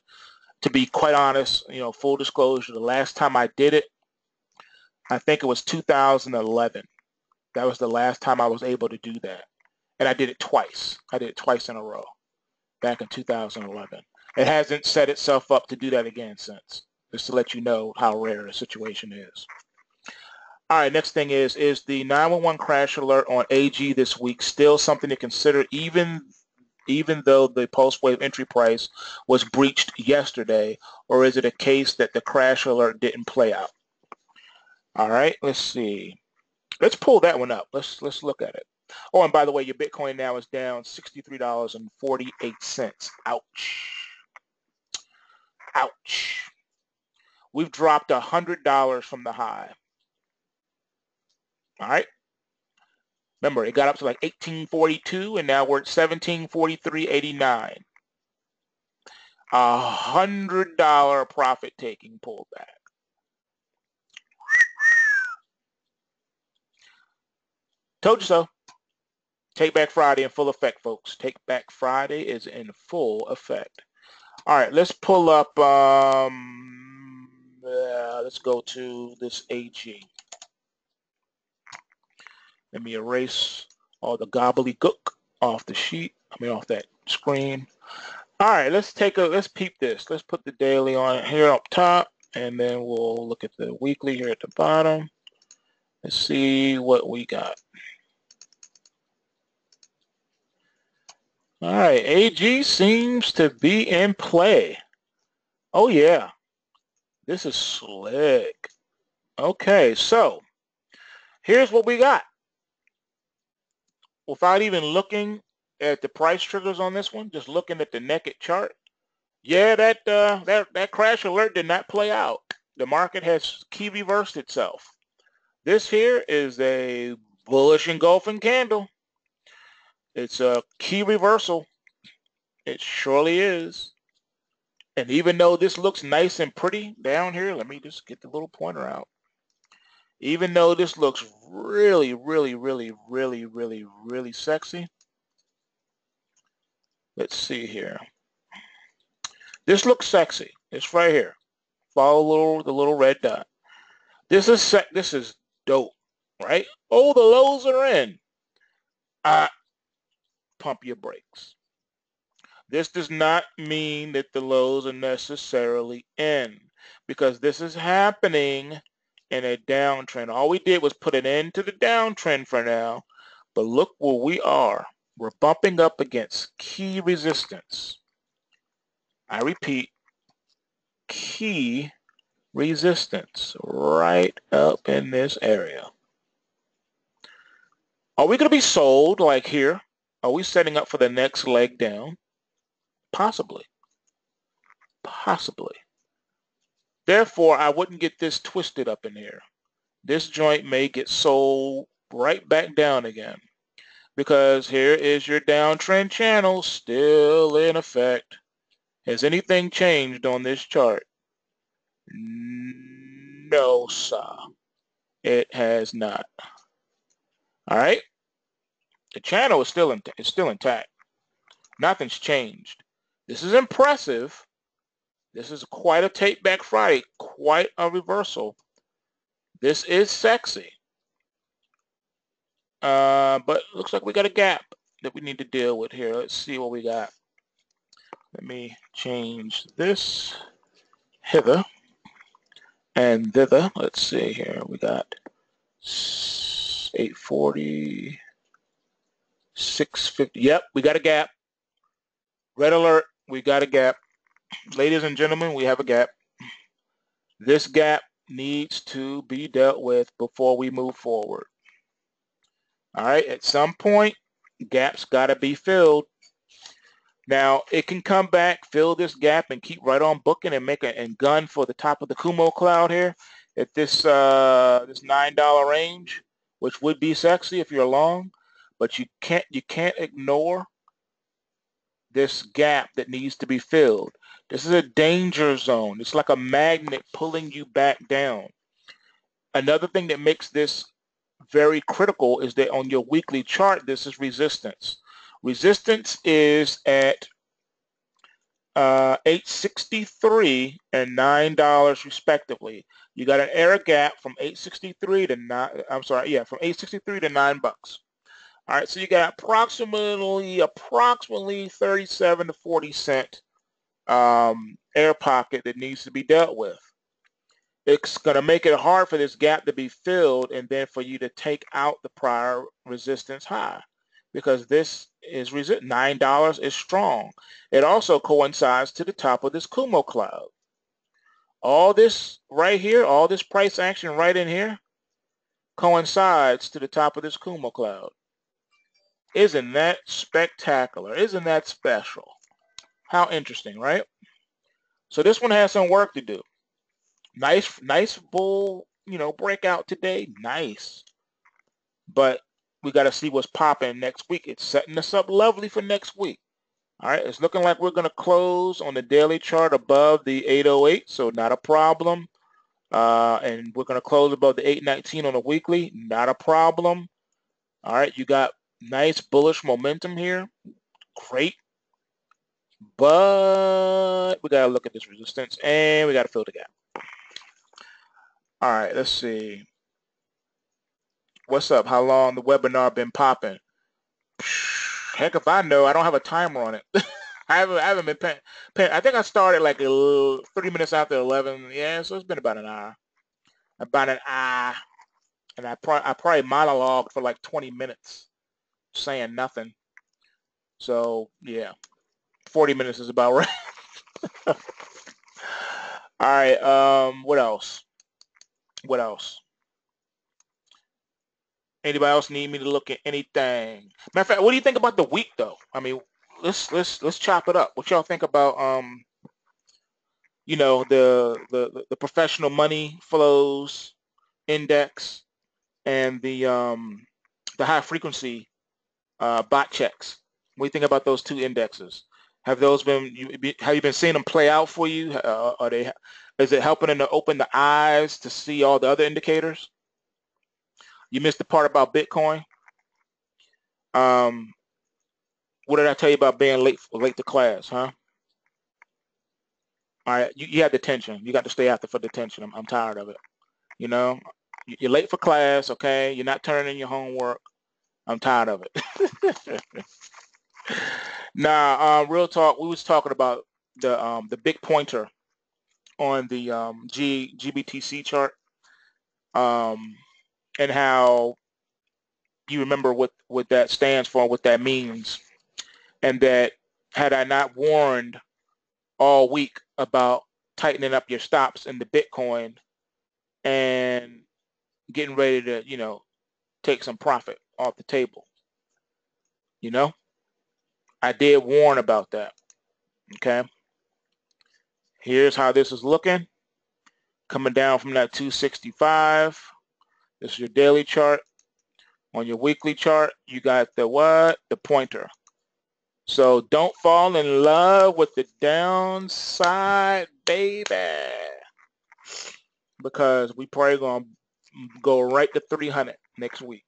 [SPEAKER 1] To be quite honest, full disclosure, the last time I did it, I think it was 2011. That was the last time I was able to do that. And I did it twice. I did it twice in a row back in 2011. It hasn't set itself up to do that again since, just to let you know how rare the situation is. All right, next thing is the 911 crash alert on AG this week still something to consider even though the pulse wave entry price was breached yesterday, or is it a case that the crash alert didn't play out? All right, let's see. Let's pull that one up. Let's look at it. Oh, and by the way, your Bitcoin now is down $63.48. Ouch. Ouch. We've dropped $100 from the high. All right. Remember, it got up to like 1842, and now we're at 1743.89. $100 profit taking pullback. Told you so. Take Back Friday in full effect, folks. Take Back Friday is in full effect. All right, let's pull up. Let's go to this AG. Let me erase all the gobbledygook off the sheet. Off that screen. All right, let's peep this. Let's put the daily on here up top, and then we'll look at the weekly here at the bottom. Let's see what we got. All right, AG seems to be in play. Oh yeah, this is slick. Okay, so here's what we got. Without even looking at the price triggers on this one, just looking at the naked chart, yeah, that crash alert did not play out. The market has key reversed itself. This here is a bullish engulfing candle. It's a key reversal. It surely is. And even though this looks nice and pretty down here, let me just get the little pointer out. Even though this looks really, really, really, really, really, really sexy. Let's see here. This looks sexy. It's right here. Follow the little red dot. This is dope, right? Oh, the lows are in. Pump your brakes. This does not mean that the lows are necessarily in, because this is happening in a downtrend. All we did was put an end to the downtrend for now, But look where we are. We're bumping up against key resistance. I repeat, key resistance right up in this area. Are we going to be sold like here? Are we setting up for the next leg down? Possibly. Possibly. Therefore, I wouldn't get this twisted up in here. This joint may get sold right back down again, because here is your downtrend channel still in effect. Has anything changed on this chart? No, sir. It has not. All right. The channel is still intact. Nothing's changed. This is impressive. This is quite a tape back Friday, quite a reversal. This is sexy. But looks like we got a gap that we need to deal with here. Let's see what we got. Let me change this hither and thither. Let's see here. We got 840, 650. Yep, we got a gap. Red alert. We got a gap. Ladies and gentlemen, we have a gap. This gap needs to be dealt with before we move forward. All right, at some point, gaps got to be filled. Now, it can come back, fill this gap, and keep right on booking and make and gun for the top of the Kumo cloud here at this this $9 range, which would be sexy if you're long, but you can't ignore this gap that needs to be filled. This is a danger zone. It's like a magnet pulling you back down. Another thing that makes this very critical is that on your weekly chart, this is resistance. Resistance is at 863 and $9 respectively. You got an error gap from 863 to from 863 to $9. All right, so you got approximately 37 to 40 cent air pocket that needs to be dealt with. It's going to make it hard for this gap to be filled and then for you to take out the prior resistance high, because this is $9 is strong. It also coincides to the top of this Kumo cloud. All this right here, all this price action right in here coincides to the top of this Kumo cloud. Isn't that spectacular? Isn't that special? How interesting, right? So this one has some work to do. Nice bull, breakout today. Nice. But we got to see what's popping next week. It's setting us up lovely for next week. All right, it's looking like we're going to close on the daily chart above the 808, so not a problem. And we're going to close above the 819 on the weekly, not a problem. All right, you got nice bullish momentum here. Great. But we got to look at this resistance, and we got to fill the gap. All right, let's see. What's up? How long the webinar been popping? Heck if I know. I don't have a timer on it. I haven't been paying. I think I started like 30 minutes after 11. Yeah, so it's been about an hour. About an hour. And I probably monologued for like 20 minutes saying nothing. So, yeah. 40 minutes is about right. All right, what else? What else? Anybody else need me to look at anything? Matter of fact, what do you think about the week though? I mean, let's chop it up. What y'all think about the professional money flows index and the high frequency bot checks? What do you think about those two indexes? Have those have you been seeing them play out for you? Is it helping them to open the eyes to see all the other indicators? You missed the part about Bitcoin. What did I tell you about being late to class, huh? All right, you had detention. You got to stay after for detention. I'm tired of it. You're late for class, okay? You're not turning in your homework. I'm tired of it. Now, real talk. We was talking about the big pointer on the GBTC chart, and how you remember what that stands for, what that means, and that had I not warned all week about tightening up your stops in the Bitcoin and getting ready to, you know, take some profit off the table. You know, I did warn about that. Okay. Here's how this is looking. Coming down from that 265. This is your daily chart. On your weekly chart, you got the what? The pointer. So don't fall in love with the downside, baby. Because we probably going to go right to 300 next week.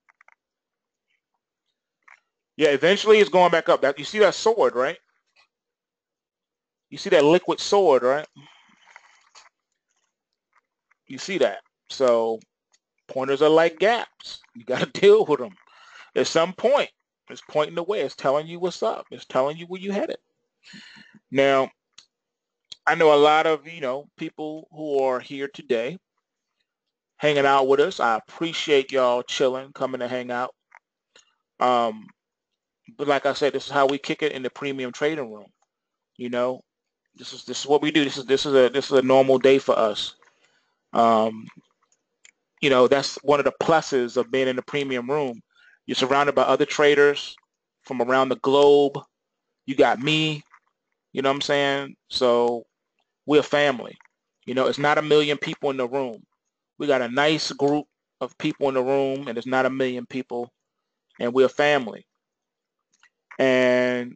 [SPEAKER 1] Yeah, eventually it's going back up. That, you see that sword, right? You see that liquid sword, right? You see that. So pointers are like gaps. You got to deal with them. At some point, it's pointing the way. It's telling you what's up. It's telling you where you headed. Now, I know a lot of, you know, people who are here today hanging out with us. I appreciate y'all chilling, coming to hang out. But like I said, this is how we kick it in the premium trading room. You know, this is what we do. This is a normal day for us. You know, that's one of the pluses of being in the premium room. You're surrounded by other traders from around the globe. You got me, you know what I'm saying? So we're a family. You know, it's not a million people in the room. We got a nice group of people in the room, and it's not a million people, and we're a family. And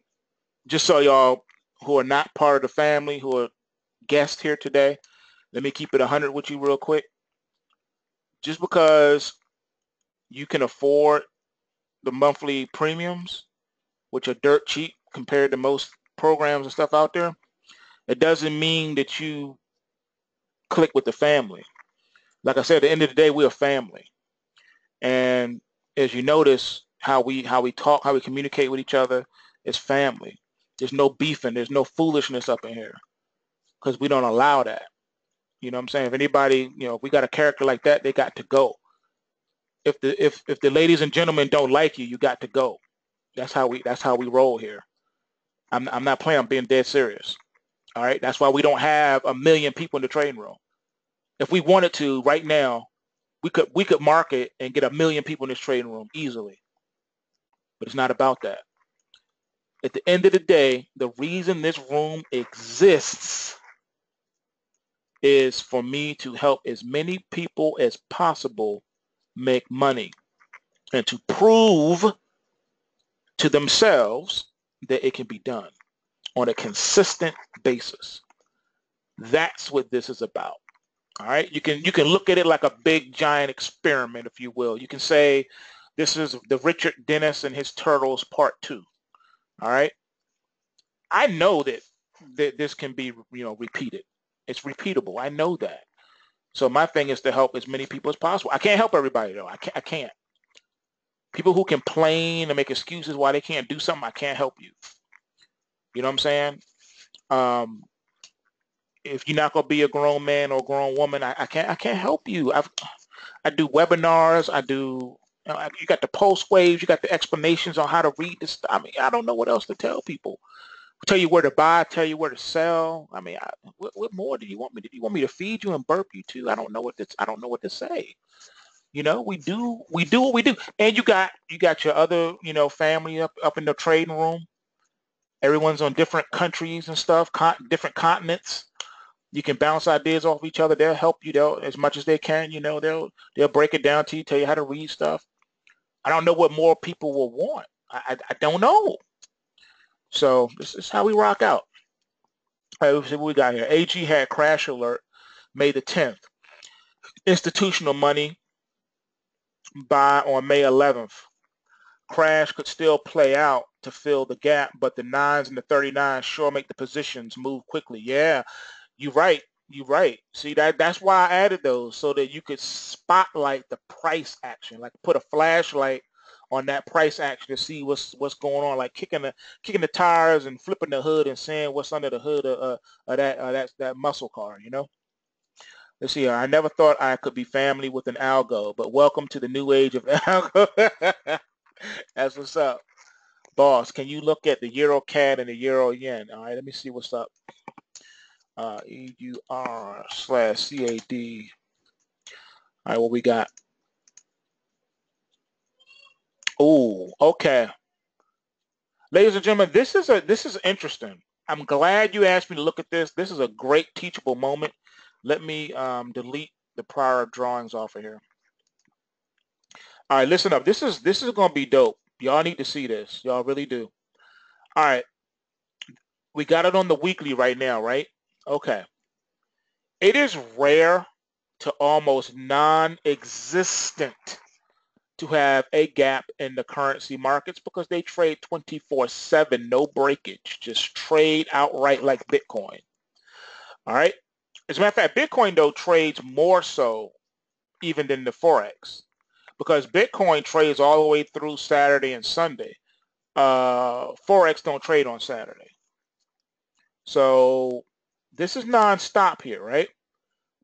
[SPEAKER 1] just so y'all who are not part of the family, who are guests here today, let me keep it 100 with you real quick. Just because you can afford the monthly premiums, which are dirt cheap compared to most programs and stuff out there, it doesn't mean that you click with the family. Like I said, at the end of the day, we're a family. And as you notice, how we talk, how we communicate with each other is family. There's no beefing. There's no foolishness up in here because we don't allow that. You know what I'm saying? If anybody, you know, if we got a character like that, they got to go. If the ladies and gentlemen don't like you, you got to go. That's how we roll here. I'm not playing. I'm being dead serious. All right. That's why we don't have a million people in the trading room. If we wanted to, right now, we could market and get a million people in this trading room easily. But it's not about that. At the end of the day, the reason this room exists is for me to help as many people as possible make money and to prove to themselves that it can be done on a consistent basis. That's what this is about. All right, you can look at it like a big giant experiment, if you will. You can say this is the Richard Dennis and his turtles part 2. All right, I know that this can be, you know, repeated. It's repeatable. I know that. So my thing is to help as many people as possible. I can't help everybody though. I can't. People who complain and make excuses why they can't do something, I can't help you. You know what I'm saying? If you're not gonna be a grown man or grown woman, I can't help you. I do webinars. I do. You know, you got the pulse waves. You got the explanations on how to read this. I mean, I don't know what else to tell people. Tell you where to buy. Tell you where to sell. I mean, what more do you want me to do? You want me to feed you and burp you too? I don't know what to say. You know, we do what we do. And you got your other, you know, family up in the trading room. Everyone's on different countries and stuff, different continents. You can bounce ideas off each other. They'll help you as much as they can. You know, they'll break it down to you, tell you how to read stuff. I don't know what more people will want. I don't know. So this is how we rock out. All right, let's see what we got here. AG had crash alert May the 10th. Institutional money buy on May 11th. Crash could still play out to fill the gap, but the 9s and the 39s sure make the positions move quickly. Yeah, you're right. You're right. See, that's why I added those, so that you could spotlight the price action, like put a flashlight on that price action to see what's going on, like kicking the tires and flipping the hood and seeing what's under the hood of that muscle car, you know. Let's see. I never thought I could be family with an algo, but welcome to the new age of algo. That's what's up. Boss, can you look at the Euro CAD and the Euro Yen? All right, let me see what's up. EUR/CAD. All right, what we got? Oh, okay. Ladies and gentlemen, this is interesting. I'm glad you asked me to look at this. This is a great teachable moment. Let me delete the prior drawings off of here. All right, listen up. This is gonna be dope. Y'all need to see this. Y'all really do. All right, we got it on the weekly right now, right? Okay. It is rare to almost non-existent to have a gap in the currency markets because they trade 24/7, no breakage, just trade outright like Bitcoin. All right. As a matter of fact, Bitcoin though trades more so even than the forex because Bitcoin trades all the way through Saturday and Sunday. Forex don't trade on Saturday. So this is non-stop here, right?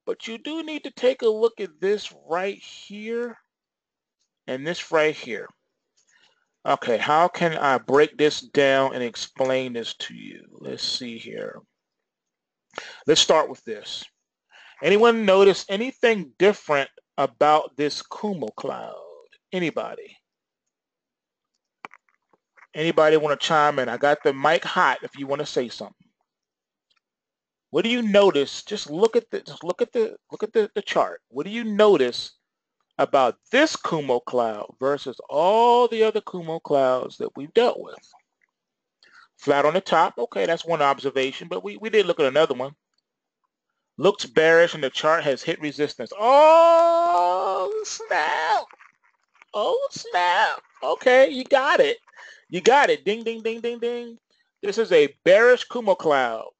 [SPEAKER 1] But you do need to take a look at this right here and this right here. Okay, how can I break this down and explain this to you? Let's see here. Let's start with this. Anyone notice anything different about this Kumo cloud? Anybody? Anybody want to chime in? I got the mic hot if you want to say something. What do you notice? Just look at the chart. What do you notice about this Kumo cloud versus all the other Kumo clouds that we've dealt with? Flat on the top. Okay, that's one observation, but we did look at another one. Looks bearish and the chart has hit resistance. Oh, snap. Oh, snap. Okay, you got it. You got it. Ding, ding, ding, ding, ding. This is a bearish Kumo cloud.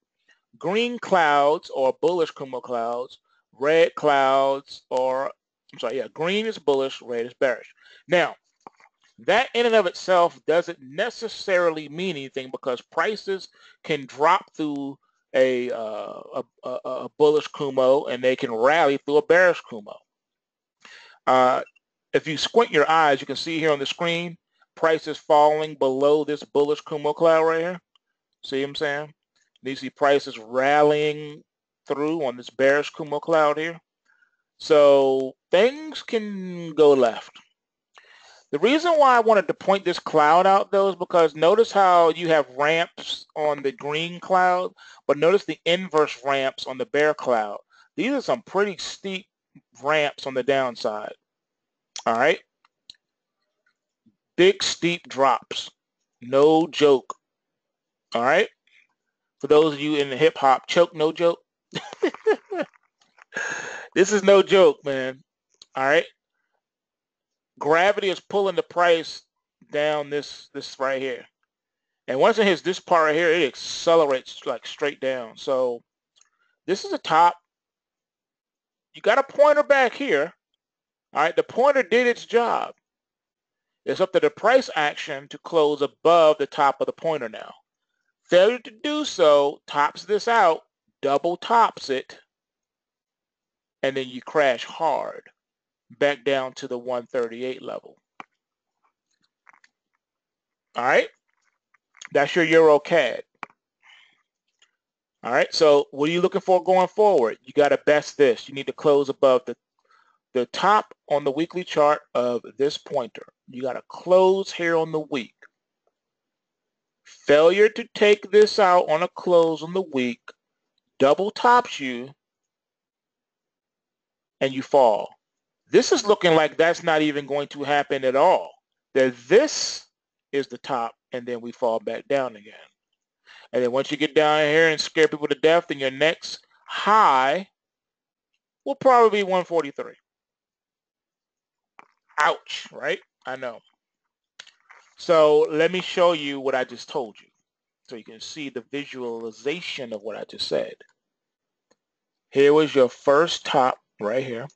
[SPEAKER 1] Green clouds or bullish Kumo clouds. Red clouds or, I'm sorry, yeah, green is bullish, red is bearish. Now, that in and of itself doesn't necessarily mean anything because prices can drop through a bullish Kumo and they can rally through a bearish Kumo. If you squint your eyes, you can see here on the screen, prices falling below this bullish Kumo cloud right here. See what I'm saying? You see prices rallying through on this bearish Kumo cloud here. So things can go left. The reason why I wanted to point this cloud out though is because notice how you have ramps on the green cloud, but notice the inverse ramps on the bear cloud. These are some pretty steep ramps on the downside. All right. Big steep drops. No joke. All right. For those of you in the hip hop, choke, no joke. This is no joke, man. All right. Gravity is pulling the price down this right here. And once it hits this part right here, it accelerates like straight down. So this is a top. You got a pointer back here. All right. The pointer did its job. It's up to the price action to close above the top of the pointer now. Failure to do so tops this out, double tops it, and then you crash hard back down to the 138 level. All right, that's your Euro CAD. All right, so what are you looking for going forward? You got to best this. You need to close above the top on the weekly chart of this pointer. You got to close here on the week. Failure to take this out on a close on the week double tops you and you fall. This is looking like that's not even going to happen at all. That this is the top and then we fall back down again. And then once you get down here and scare people to death, then your next high will probably be 143. Ouch, right? I know. So let me show you what I just told you so you can see the visualization of what I just said. Here was your first top right here.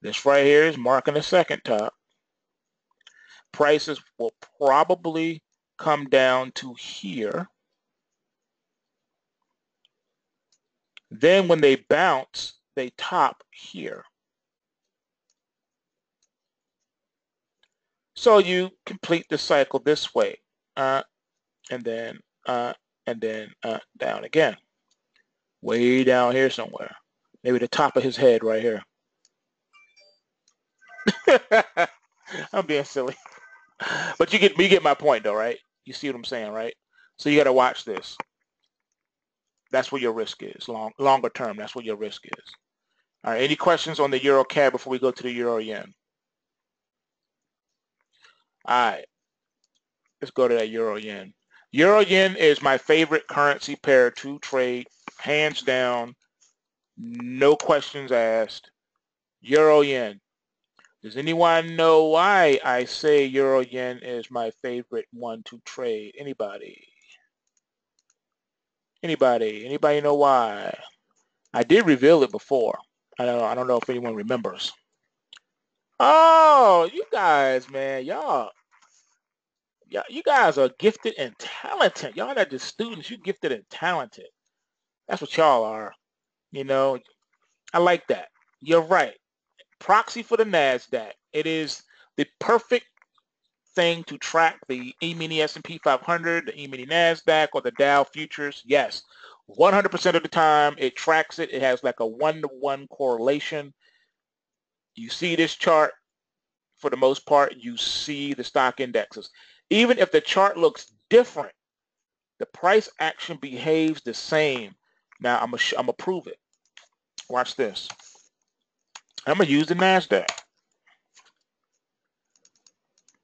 [SPEAKER 1] This right here is marking the second top. Prices will probably come down to here. Then when they bounce, they top here. So you complete the cycle this way, and then down again, way down here somewhere, maybe the top of his head right here. I'm being silly, but you get my point though, right? You see what I'm saying, right? So you got to watch this. That's where your risk is, longer term. That's what your risk is. All right. Any questions on the Euro CAD before we go to the Euro Yen? All right. Let's go to that Euro Yen. Euro Yen is my favorite currency pair to trade, hands down, no questions asked. Euro Yen. Does anyone know why I say Euro Yen is my favorite one to trade? Anybody? Anybody know why? I did reveal it before. I don't know if anyone remembers. Oh, you guys, man, y'all, you guys are gifted and talented. Y'all not just students, you gifted and talented. That's what y'all are. You know, I like that. You're right. Proxy for the NASDAQ. It is the perfect thing to track the emini S&P 500, the emini NASDAQ, or the Dow futures. Yes, 100% of the time it tracks it. It has like a 1-to-1 correlation. You see this chart, for the most part, you see the stock indexes. Even if the chart looks different, the price action behaves the same. Now, I'm gonna prove it. Watch this. I'm gonna use the NASDAQ.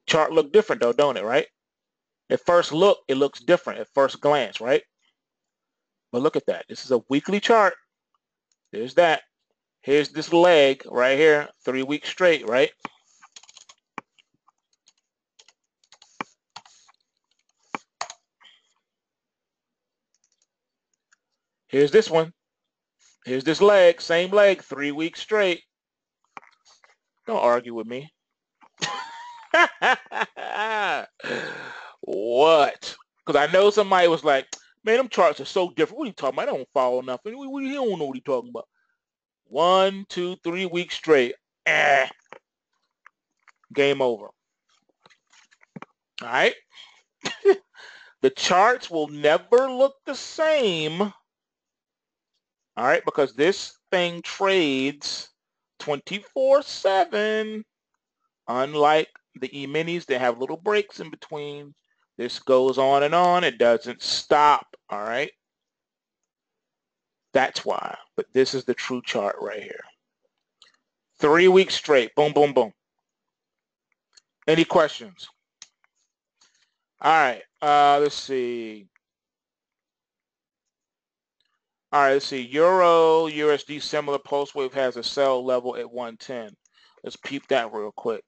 [SPEAKER 1] Chart look different though, don't it, right? At first look, it looks different at first glance, right? But look at that. This is a weekly chart. There's that. Here's this leg right here, 3 weeks straight, right? Here's this one. Here's this leg, same leg, 3 weeks straight. Don't argue with me. What? Because I know somebody was like, man, them charts are so different. What are you talking about? I don't follow nothing. He don't know what he's talking about. 1, 2, 3 weeks straight. Game over. All right? The charts will never look the same. All right? Because this thing trades 24/7. Unlike the E-minis, they have little breaks in between. This goes on and on. It doesn't stop. All right? That's why. But this is the true chart right here. 3 weeks straight. Boom, boom, boom. Any questions? All right. Let's see. All right. Let's see. Euro USD similar pulse wave has a sell level at 110. Let's peep that real quick.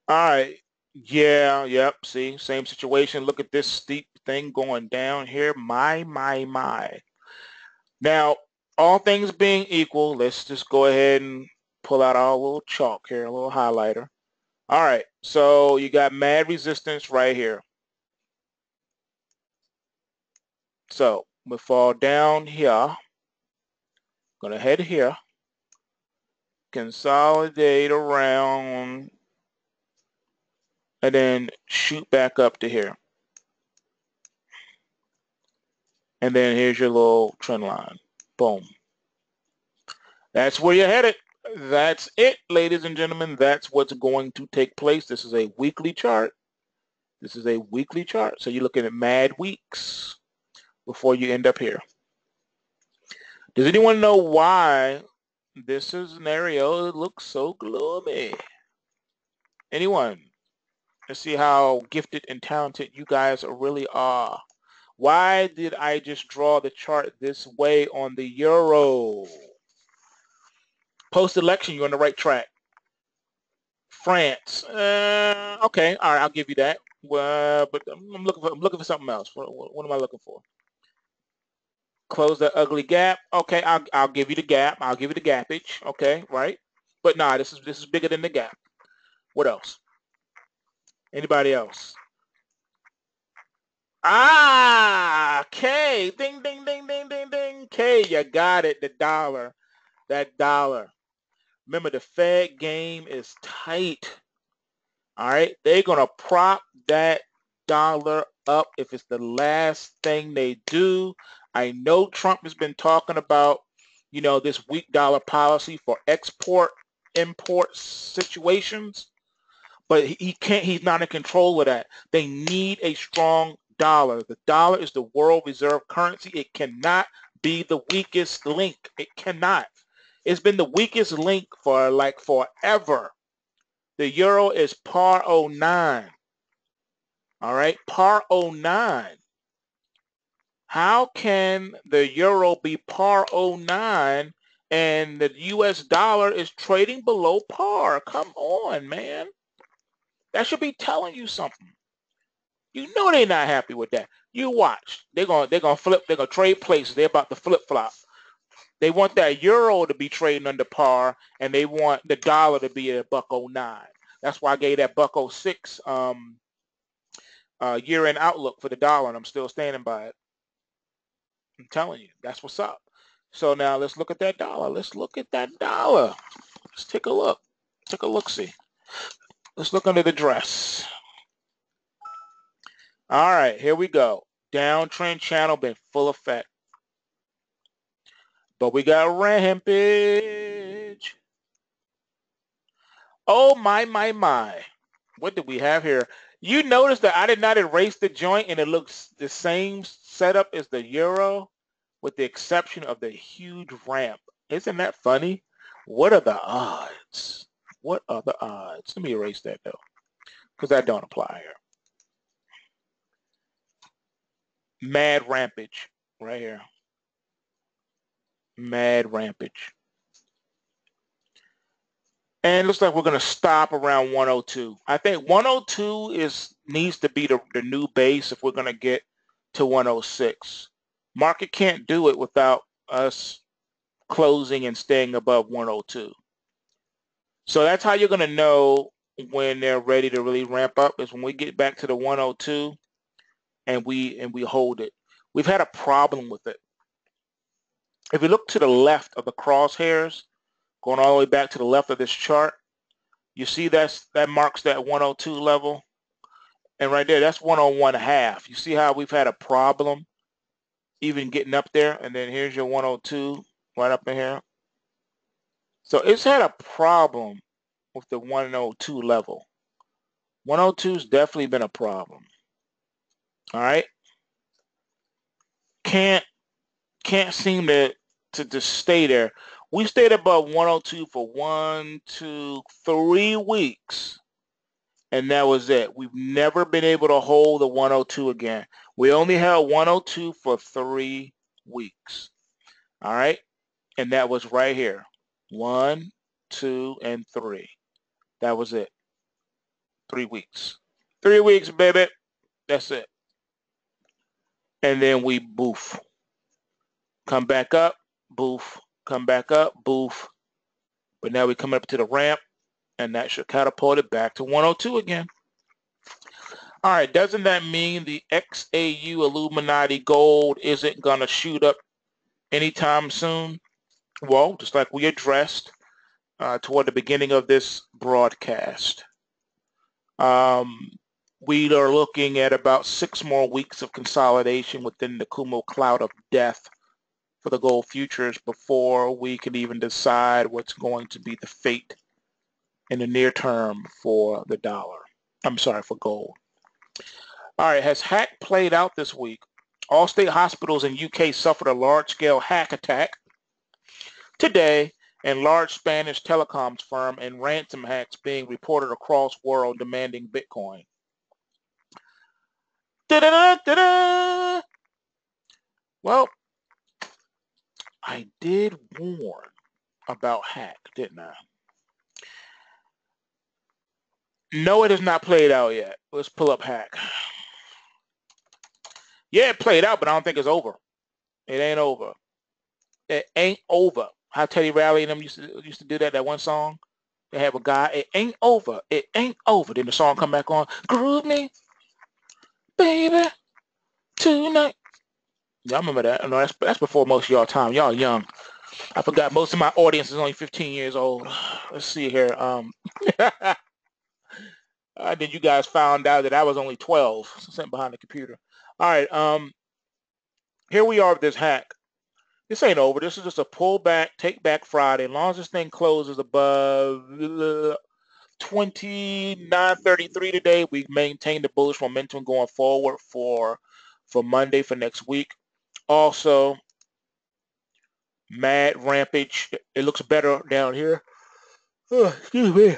[SPEAKER 1] All right. Yeah. Yep. See, same situation. Look at this steep thing going down here. My. Now, all things being equal, let's just go ahead and pull out our little chalk here, a little highlighter. All right. So you got mad resistance right here. So we fall down here. Gonna head here. Consolidate around. And then shoot back up to here. And then here's your little trend line. Boom. That's where you're headed. That's it, ladies and gentlemen. That's what's going to take place. This is a weekly chart. This is a weekly chart. So you're looking at mad weeks before you end up here. Does anyone know why this scenario looks so gloomy? Anyone? Let's see how gifted and talented you guys really are. Why did I just draw the chart this way on the euro? Post-election, you're on the right track. France. Okay, all right, I'll give you that. Well, but I'm looking for something else. What am I looking for? Close that ugly gap. Okay, I'll give you the gap. I'll give you the gapage. Okay, right. But nah, this is bigger than the gap. What else? Anybody else? Ah, K. Ding, ding, ding, ding, ding, ding. K, you got it. The dollar. that dollar. Remember, the Fed game is tight. All right, they're going to prop that dollar up if it's the last thing they do. I know Trump has been talking about, you know, this weak dollar policy for export, import situations, but he can't, he's not in control of that. They need a strong dollar. The dollar is the world reserve currency. It cannot be the weakest link. It cannot. It's been the weakest link for like forever. The euro is par 09. All right, par 09. How can the euro be par 09 and the US dollar is trading below par? Come on, man. That should be telling you something. You know they're not happy with that. You watch. They're gonna flip, they're gonna trade places. They're about to flip-flop. They want that euro to be trading under par, and they want the dollar to be at $1.09. That's why I gave that $1.06 year-end outlook for the dollar, and I'm still standing by it. I'm telling you, that's what's up. So now let's look at that dollar. Let's look at that dollar. Let's take a look. Take a look-see. Let's look under the dress. All right, here we go. Downtrend channel been full effect. But we got rampage. Oh, my. What do we have here? You notice that I did not erase the joint and it looks the same setup as the euro with the exception of the huge ramp. Isn't that funny? What are the odds? What are the odds? Let me erase that though, because that don't apply here. Mad rampage right here. Mad rampage. And it looks like we're going to stop around 102. I think 102 needs to be the new base if we're going to get to 106. Market can't do it without us closing and staying above 102. So that's how you're going to know when they're ready to really ramp up, is when we get back to the 102 and we hold it. We've had a problem with it. If you look to the left of the crosshairs, going all the way back to the left of this chart, you see that marks that 102 level. And right there, that's 101.5. You see how we've had a problem even getting up there? And then here's your 102 right up in here. So it's had a problem with the 102 level. 102's definitely been a problem. All right. Can't seem to stay there. We stayed above 102 for 1, 2, 3 weeks. And that was it. We've never been able to hold the 102 again. We only held 102 for 3 weeks. All right. And that was right here. 1, 2, and 3. That was it. 3 weeks. 3 weeks, baby. That's it. And then we boof. Come back up, boof. Come back up, boof. But now we come up to the ramp, and that should catapult it back to 102 again. All right, doesn't that mean the XAU Illuminati gold isn't going to shoot up anytime soon? Well, just like we addressed toward the beginning of this broadcast, we are looking at about 6 more weeks of consolidation within the Kumo cloud of death for the gold futures before we can even decide what's going to be the fate in the near term for the dollar. I'm sorry, for gold. All right, has hack played out this week? All state hospitals in UK suffered a large-scale hack attack today, and large Spanish telecoms firm and ransom hacks being reported across world demanding Bitcoin. Da-da-da-da-da! Well, I did warn about hack, didn't I? No, it has not played out yet. Let's pull up hack. Yeah, it played out, but I don't think it's over. It ain't over. It ain't over. How Teddy Riley and them used to do that one song. They have a guy, it ain't over. It ain't over. Then the song come back on. Groove me, baby, tonight. Y'all remember that? No, that's before most of y'all time. Y'all young. I forgot most of my audience is only 15 years old. Let's see here. Then you guys found out that I was only 12, sitting behind the computer. All right, here we are with this hack. This ain't over. This is just a pullback, take back Friday. As long as this thing closes above 29.33 today, we maintain the bullish momentum going forward for Monday for next week. Also, mad rampage. It looks better down here. Oh, excuse me.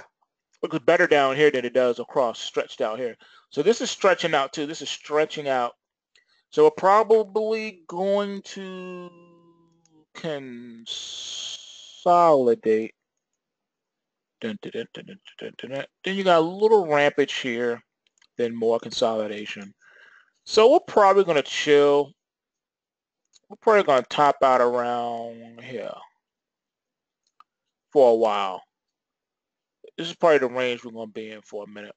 [SPEAKER 1] Looks better down here than it does across, stretched out here. So this is stretching out too. This is stretching out. So we're probably going to consolidate. Then you got a little rampage here, then more consolidation. So we're probably going to chill. We're probably going to top out around here for a while. This is probably the range we're going to be in for a minute.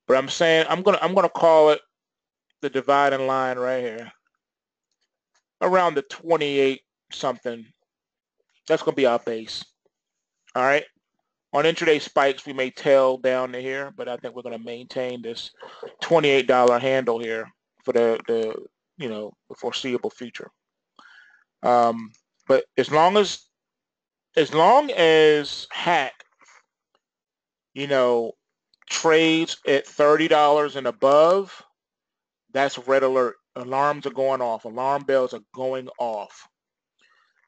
[SPEAKER 1] But I'm saying I'm gonna call it the dividing line right here, around the 28 something. That's going to be our base. All right. On intraday spikes, we may tail down to here, but I think we're going to maintain this $28 handle here for the foreseeable future. But as long as hack, trades at $30 and above, that's red alert. Alarms are going off. Alarm bells are going off.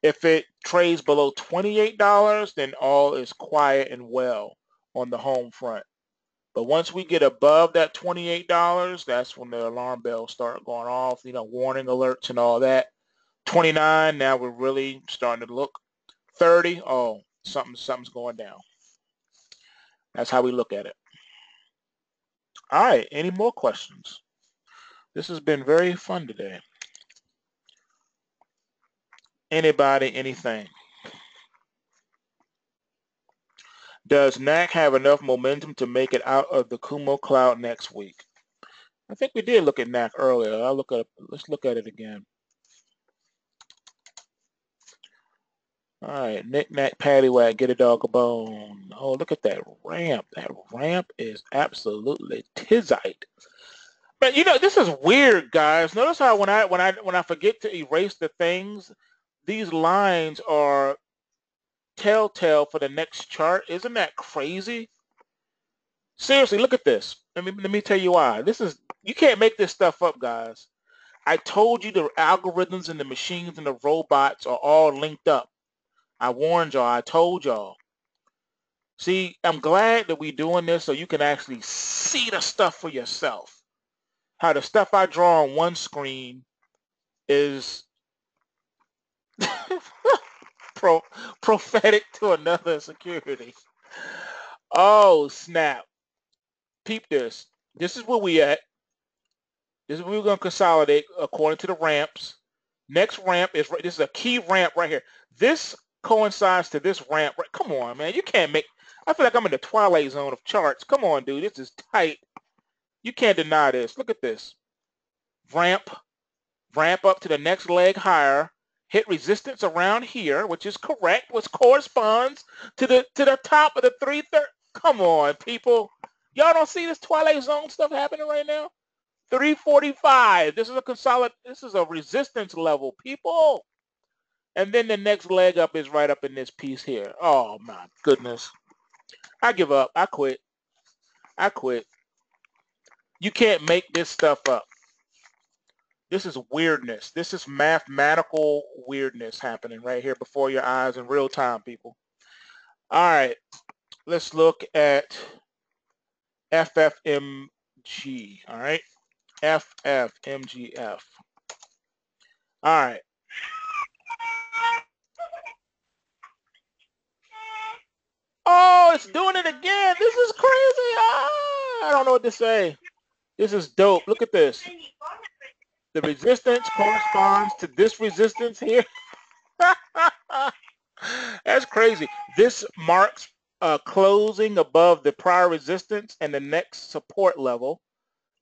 [SPEAKER 1] If it trades below $28, then all is quiet and well on the home front. But once we get above that $28, that's when the alarm bells start going off, warning alerts and all that. 29, now we're really starting to look. 30, oh, something's going down. That's how we look at it. All right, any more questions? This has been very fun today. Anybody, anything? Does NAC have enough momentum to make it out of the Kumo cloud next week? I think we did look at NAC earlier. Let's look at it again. All right, knick-knack, paddywhack, get a dog a bone. Oh, look at that ramp. That ramp is absolutely tizite. But this is weird, guys. Notice how when I forget to erase the things, these lines are telltale for the next chart. Isn't that crazy? Seriously, look at this. Let me tell you why. You can't make this stuff up, guys. I told you the algorithms and the machines and the robots are all linked up. I warned y'all. I told y'all. See, I'm glad that we're doing this so you can actually see the stuff for yourself. How the stuff I draw on one screen is prophetic to another security. Oh, snap. Peep this. This is where we at. This is where we're going to consolidate according to the ramps. Next ramp this is a key ramp right here. This coincides to this ramp. Right? Come on, man. You can't make, I feel like I'm in the twilight zone of charts. Come on, dude. This is tight. You can't deny this. Look at this. Ramp up to the next leg higher. Hit resistance around here, which is correct, which corresponds to the top of the 330. Come on, people. Y'all don't see this twilight zone stuff happening right now? 345. This is a resistance level, people. And then the next leg up is right up in this piece here. Oh my goodness. I give up. I quit. You can't make this stuff up. This is weirdness. This is mathematical weirdness happening right here before your eyes in real time, people. All right. Let's look at FFMG. All right. FFMGF. All right. Oh, it's doing it again. This is crazy. I don't know what to say. This is dope. Look at this. The resistance corresponds to this resistance here. That's crazy. This marks closing above the prior resistance and the next support level.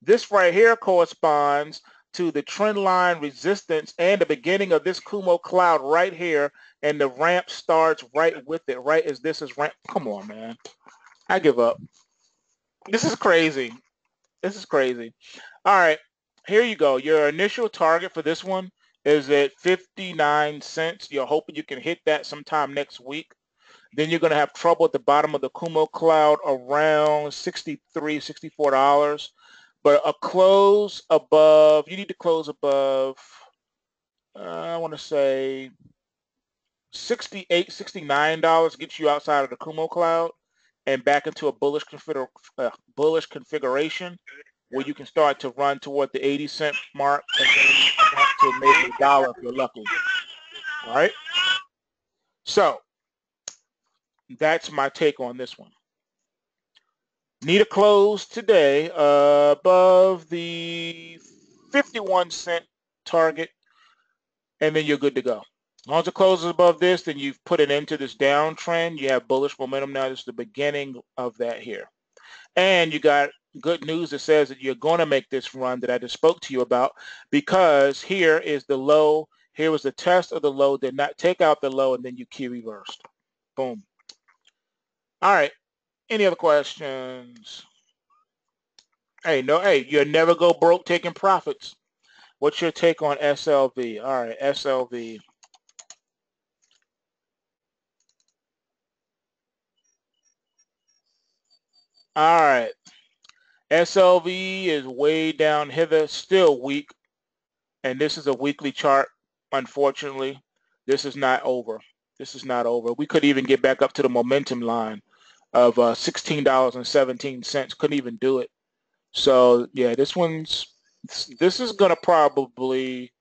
[SPEAKER 1] This right here corresponds to the trend line resistance and the beginning of this Kumo cloud right here, and the ramp starts right with it, right as this is ramp. Come on, man. I give up. This is crazy. This is crazy. All right, here you go. Your initial target for this one is at 59 cents. You're hoping you can hit that sometime next week. Then you're going to have trouble at the bottom of the Kumo cloud around $63, $64. But a close above, you need to close above, I want to say $68, $69 gets you outside of the Kumo cloud and back into a bullish configuration where you can start to run toward the 80-cent mark and then up to maybe $1 if you're lucky. All right. So that's my take on this one. Need a close today above the 51-cent target, and then you're good to go. As long as it closes above this, then you've put it into this downtrend. You have bullish momentum now. This is the beginning of that here. And you got good news that says that you're going to make this run that I just spoke to you about, because here is the low. Here was the test of the low. Did not take out the low, and then you key reversed. Boom. All right. Any other questions? Hey, you never go broke taking profits. What's your take on SLV? All right, SLV. All right. SLV is way down hither, still weak. And this is a weekly chart, unfortunately. This is not over. This is not over. We could even get back up to the momentum line of $16.17. Couldn't even do it. So yeah, this is gonna probably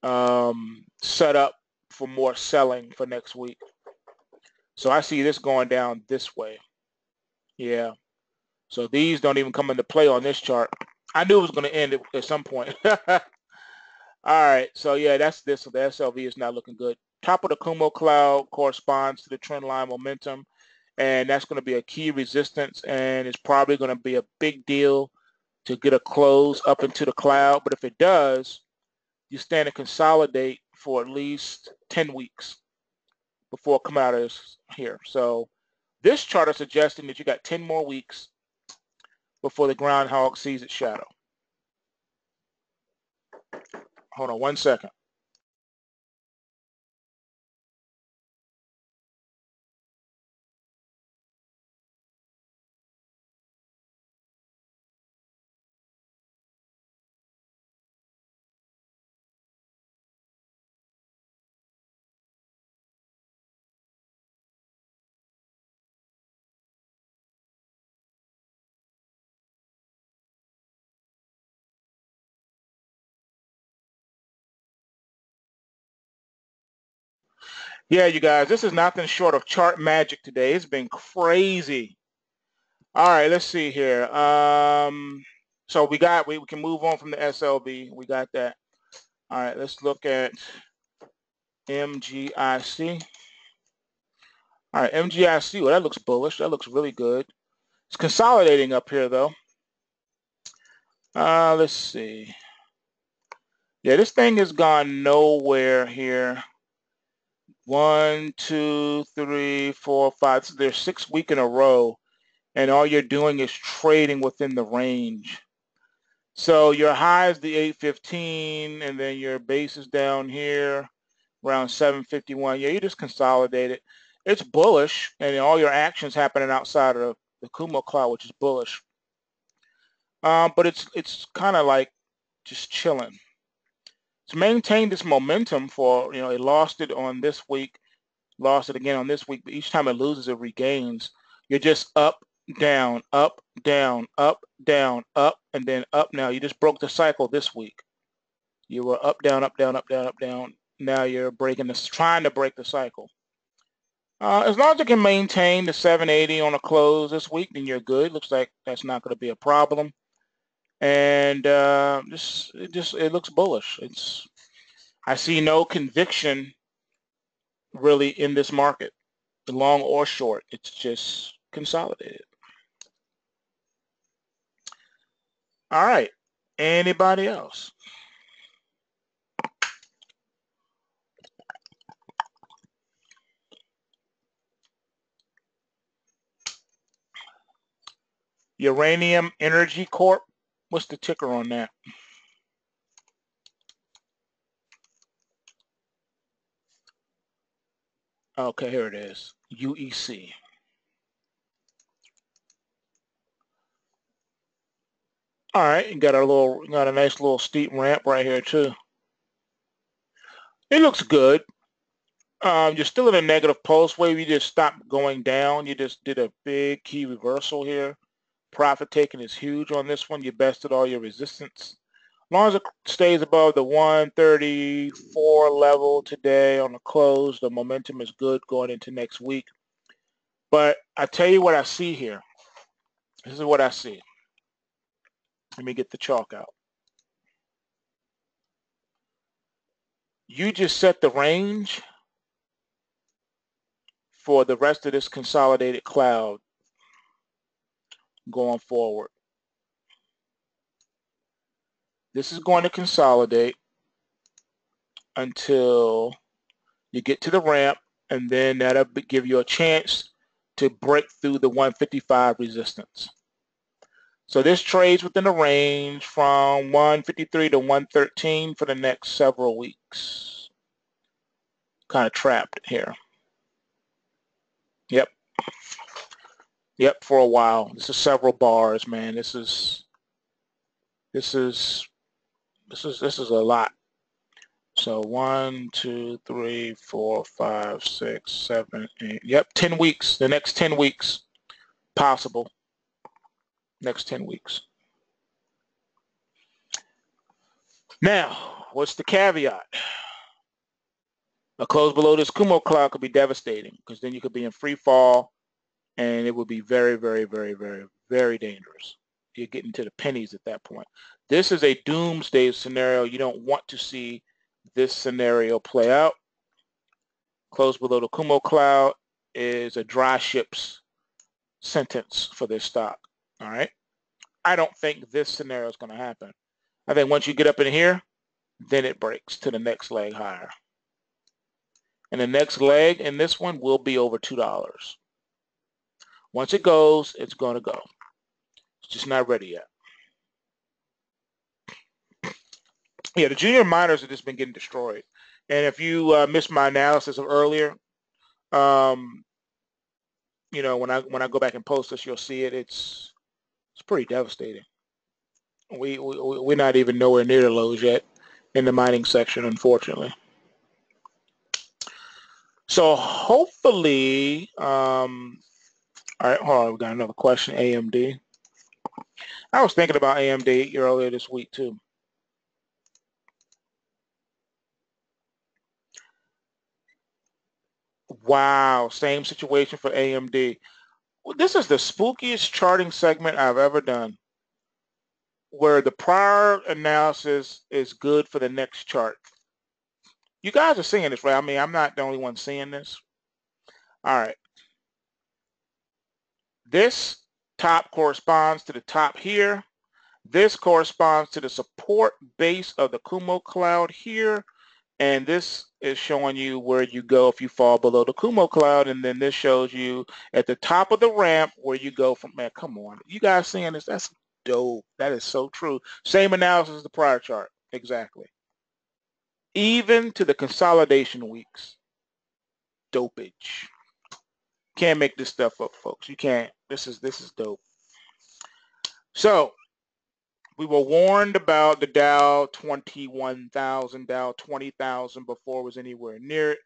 [SPEAKER 1] set up for more selling for next week. So I see this going down this way. Yeah. So these don't even come into play on this chart. I knew it was going to end at some point. All right. So yeah, that's this. So the SLV is not looking good. Top of the Kumo cloud corresponds to the trend line momentum, and that's going to be a key resistance, and it's probably going to be a big deal to get a close up into the cloud. But if it does, you stand to consolidate for at least 10 weeks before coming out of this here. So this chart is suggesting that you got 10 more weeks before the groundhog sees its shadow. Hold on one second. Yeah, you guys, this is nothing short of chart magic today. It's been crazy. All right, let's see here. So we can move on from the SLV. We got that. All right, let's look at MGIC. All right, MGIC. Well, that looks bullish. That looks really good. It's consolidating up here, though. Let's see. Yeah, this thing has gone nowhere here. 1, 2, 3, 4, 5. So there's 6 weeks in a row, and all you're doing is trading within the range. So your high is the 815, and then your base is down here around 751. Yeah, you just consolidated. It's bullish, and all your actions happening outside of the Kumo cloud, which is bullish. But it's kind of like just chilling. To maintain this momentum for, it lost it on this week, lost it again on this week, but each time it loses, it regains. You're just up, down, up, down, up, down, up, and then up now. You just broke the cycle this week. You were up, down, up, down, up, down, up, down. Now you're trying to break the cycle. As long as you can maintain the 780 on a close this week, then you're good. Looks like that's not going to be a problem. And it looks bullish. I see no conviction really in this market, long or short. It's just consolidated. All right. Anybody else? Uranium Energy Corp. What's the ticker on that? Okay, here it is. UEC. All right, you got a nice little steep ramp right here too. It looks good. You're still in a negative pulse wave. You just stopped going down. You just did a big key reversal here. Profit taking is huge on this one. You bested all your resistance. As long as it stays above the 134 level today on the close, the momentum is good going into next week. But I tell you what I see here. This is what I see. Let me get the chalk out. You just set the range for the rest of this consolidated cloud going forward. This is going to consolidate until you get to the ramp, and then that'll give you a chance to break through the 155 resistance. So this trades within a range from 153 to 113 for the next several weeks. Kind of trapped here. Yep. Yep, for a while. This is several bars, man. This is a lot. So 1, 2, 3, 4, 5, 6, 7, 8. Yep, 10 weeks. The next 10 weeks possible. Next 10 weeks. Now, what's the caveat? A close below this Kumo cloud could be devastating, because then you could be in free fall, and it would be very, very, very, very, very dangerous. You're getting to the pennies at that point. This is a doomsday scenario. You don't want to see this scenario play out. Close below the Kumo cloud is a dry ships sentence for this stock. All right. I don't think this scenario is going to happen. I think once you get up in here, then it breaks to the next leg higher. And the next leg in this one will be over $2. Once it goes, it's going to go. It's just not ready yet. Yeah, the junior miners have just been getting destroyed. And if you missed my analysis of earlier, you know, when I go back and post this, you'll see it. It's pretty devastating. We're not even nowhere near the lows yet in the mining section, unfortunately. So hopefully, all right, hold on, we got another question. AMD. I was thinking about AMD earlier this week too. Wow, same situation for AMD. Well, this is the spookiest charting segment I've ever done, where the prior analysis is good for the next chart. You guys are seeing this, right? I mean, I'm not the only one seeing this. All right. This top corresponds to the top here. This corresponds to the support base of the Kumo cloud here. And this is showing you where you go if you fall below the Kumo cloud. And then this shows you at the top of the ramp where you go from, man, come on. You guys seeing this? That's dope. That is so true. Same analysis as the prior chart. Exactly. Even to the consolidation weeks. Dopage. Can't make this stuff up, folks. You can't. This is dope. So we were warned about the Dow 21,000, Dow 20,000 before it was anywhere near it.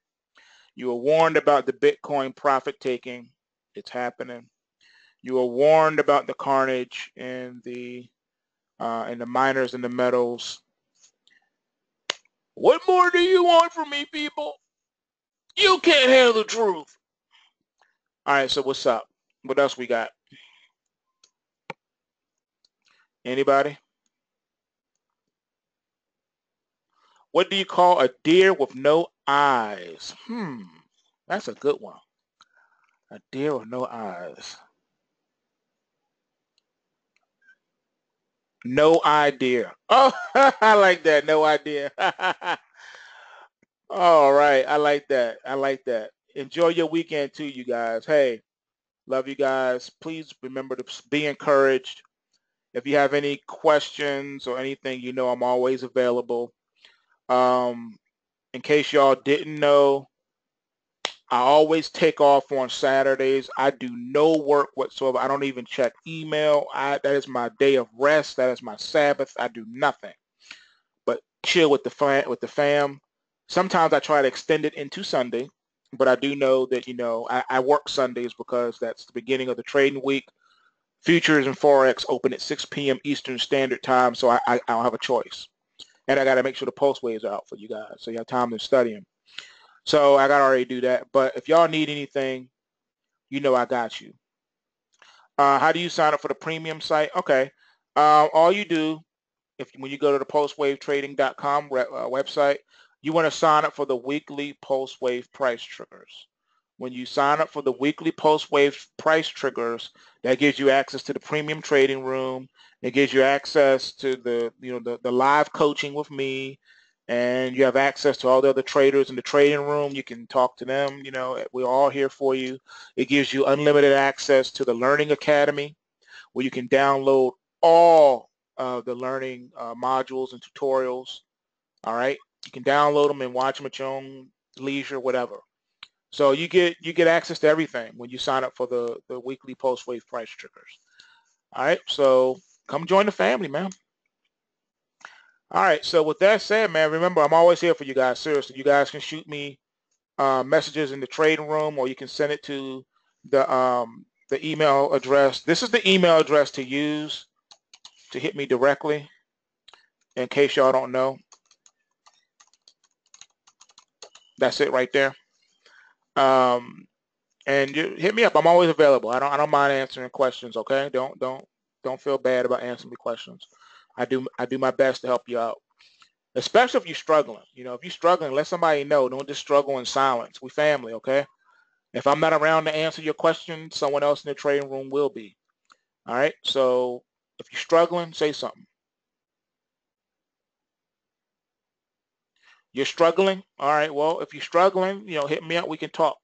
[SPEAKER 1] You were warned about the Bitcoin profit taking. It's happening. You were warned about the carnage in the miners and the metals. What more do you want from me, people? You can't handle the truth. All right, so what's up? What else we got? Anybody? What do you call a deer with no eyes? That's a good one. A deer with no eyes. No idea. Oh, I like that. No idea. All right. I like that. I like that. Enjoy your weekend too, you guys. Hey, love you guys. Please remember to be encouraged. If you have any questions or anything, you know I'm always available. In case y'all didn't know, I always take off on Saturdays. I do no work whatsoever. I don't even check email. That is my day of rest. That is my Sabbath. I do nothing but chill with the fam. Sometimes I try to extend it into Sunday, but I do know that, you know, I work Sundays because that's the beginning of the trading week. Futures and forex open at 6 p.m. Eastern Standard Time, so I don't have a choice. And I got to make sure the post waves are out for you guys, so you have time to study them. So I got to already do that. But if y'all need anything, you know I got you. How do you sign up for the premium site? Okay. All you do, when you go to the pulsewavetrading.com website, you want to sign up for the weekly pulse wave price triggers. When you sign up for the weekly pulse wave price triggers, that gives you access to the premium trading room. It gives you access to the live coaching with me, and you have access to all the other traders in the trading room. You can talk to them. You know, we're all here for you. It gives you unlimited access to the Learning Academy, where you can download all of the learning modules and tutorials. All right, you can download them and watch them at your own leisure, whatever. So you get access to everything when you sign up for the weekly post wave price triggers. All right, so come join the family, man. All right, so with that said, man, remember I'm always here for you guys. Seriously, you guys can shoot me messages in the trading room, or you can send it to the email address. This is the email address to use to hit me directly, in case y'all don't know. That's it right there. And you hit me up. I'm always available. I don't mind answering questions. Okay, don't feel bad about answering me questions. I do my best to help you out, especially if you're struggling. You know, if you're struggling, let somebody know. Don't just struggle in silence. We family, okay? If I'm not around to answer your question, someone else in the trading room will be. All right. So if you're struggling, say something. You're struggling. All right. Well, if you're struggling, you know, hit me up. We can talk.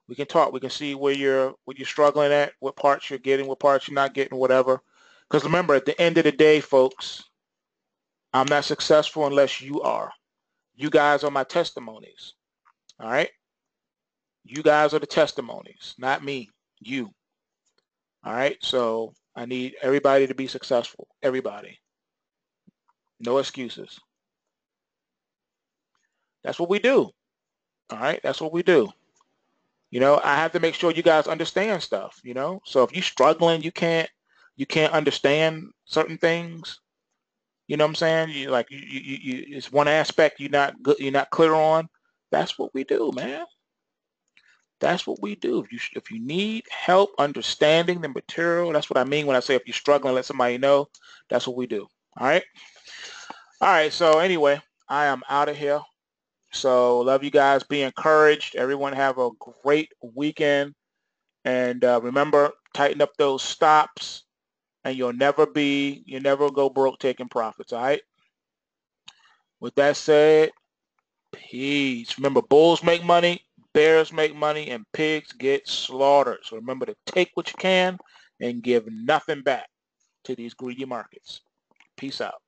[SPEAKER 1] We can talk. We can see where you're struggling at, what parts you're getting, what parts you're not getting, whatever. Because remember, at the end of the day, folks, I'm not successful unless you are. You guys are my testimonies. All right? You guys are the testimonies, not me, you. All right? So I need everybody to be successful. Everybody. No excuses. That's what we do. All right? That's what we do. You know, I have to make sure you guys understand stuff, you know? So if you're struggling, you can't understand certain things. You know what I'm saying? You like it's one aspect you're not clear on. That's what we do, man. That's what we do. If you need help understanding the material, that's what I mean when I say if you're struggling, let somebody know. That's what we do. All right. All right. So anyway, I am out of here. So love you guys. Be encouraged. Everyone have a great weekend. And remember, tighten up those stops, and you'll never go broke taking profits. All right. With that said, peace. Remember, bulls make money, bears make money, and pigs get slaughtered. So remember to take what you can and give nothing back to these greedy markets. Peace out.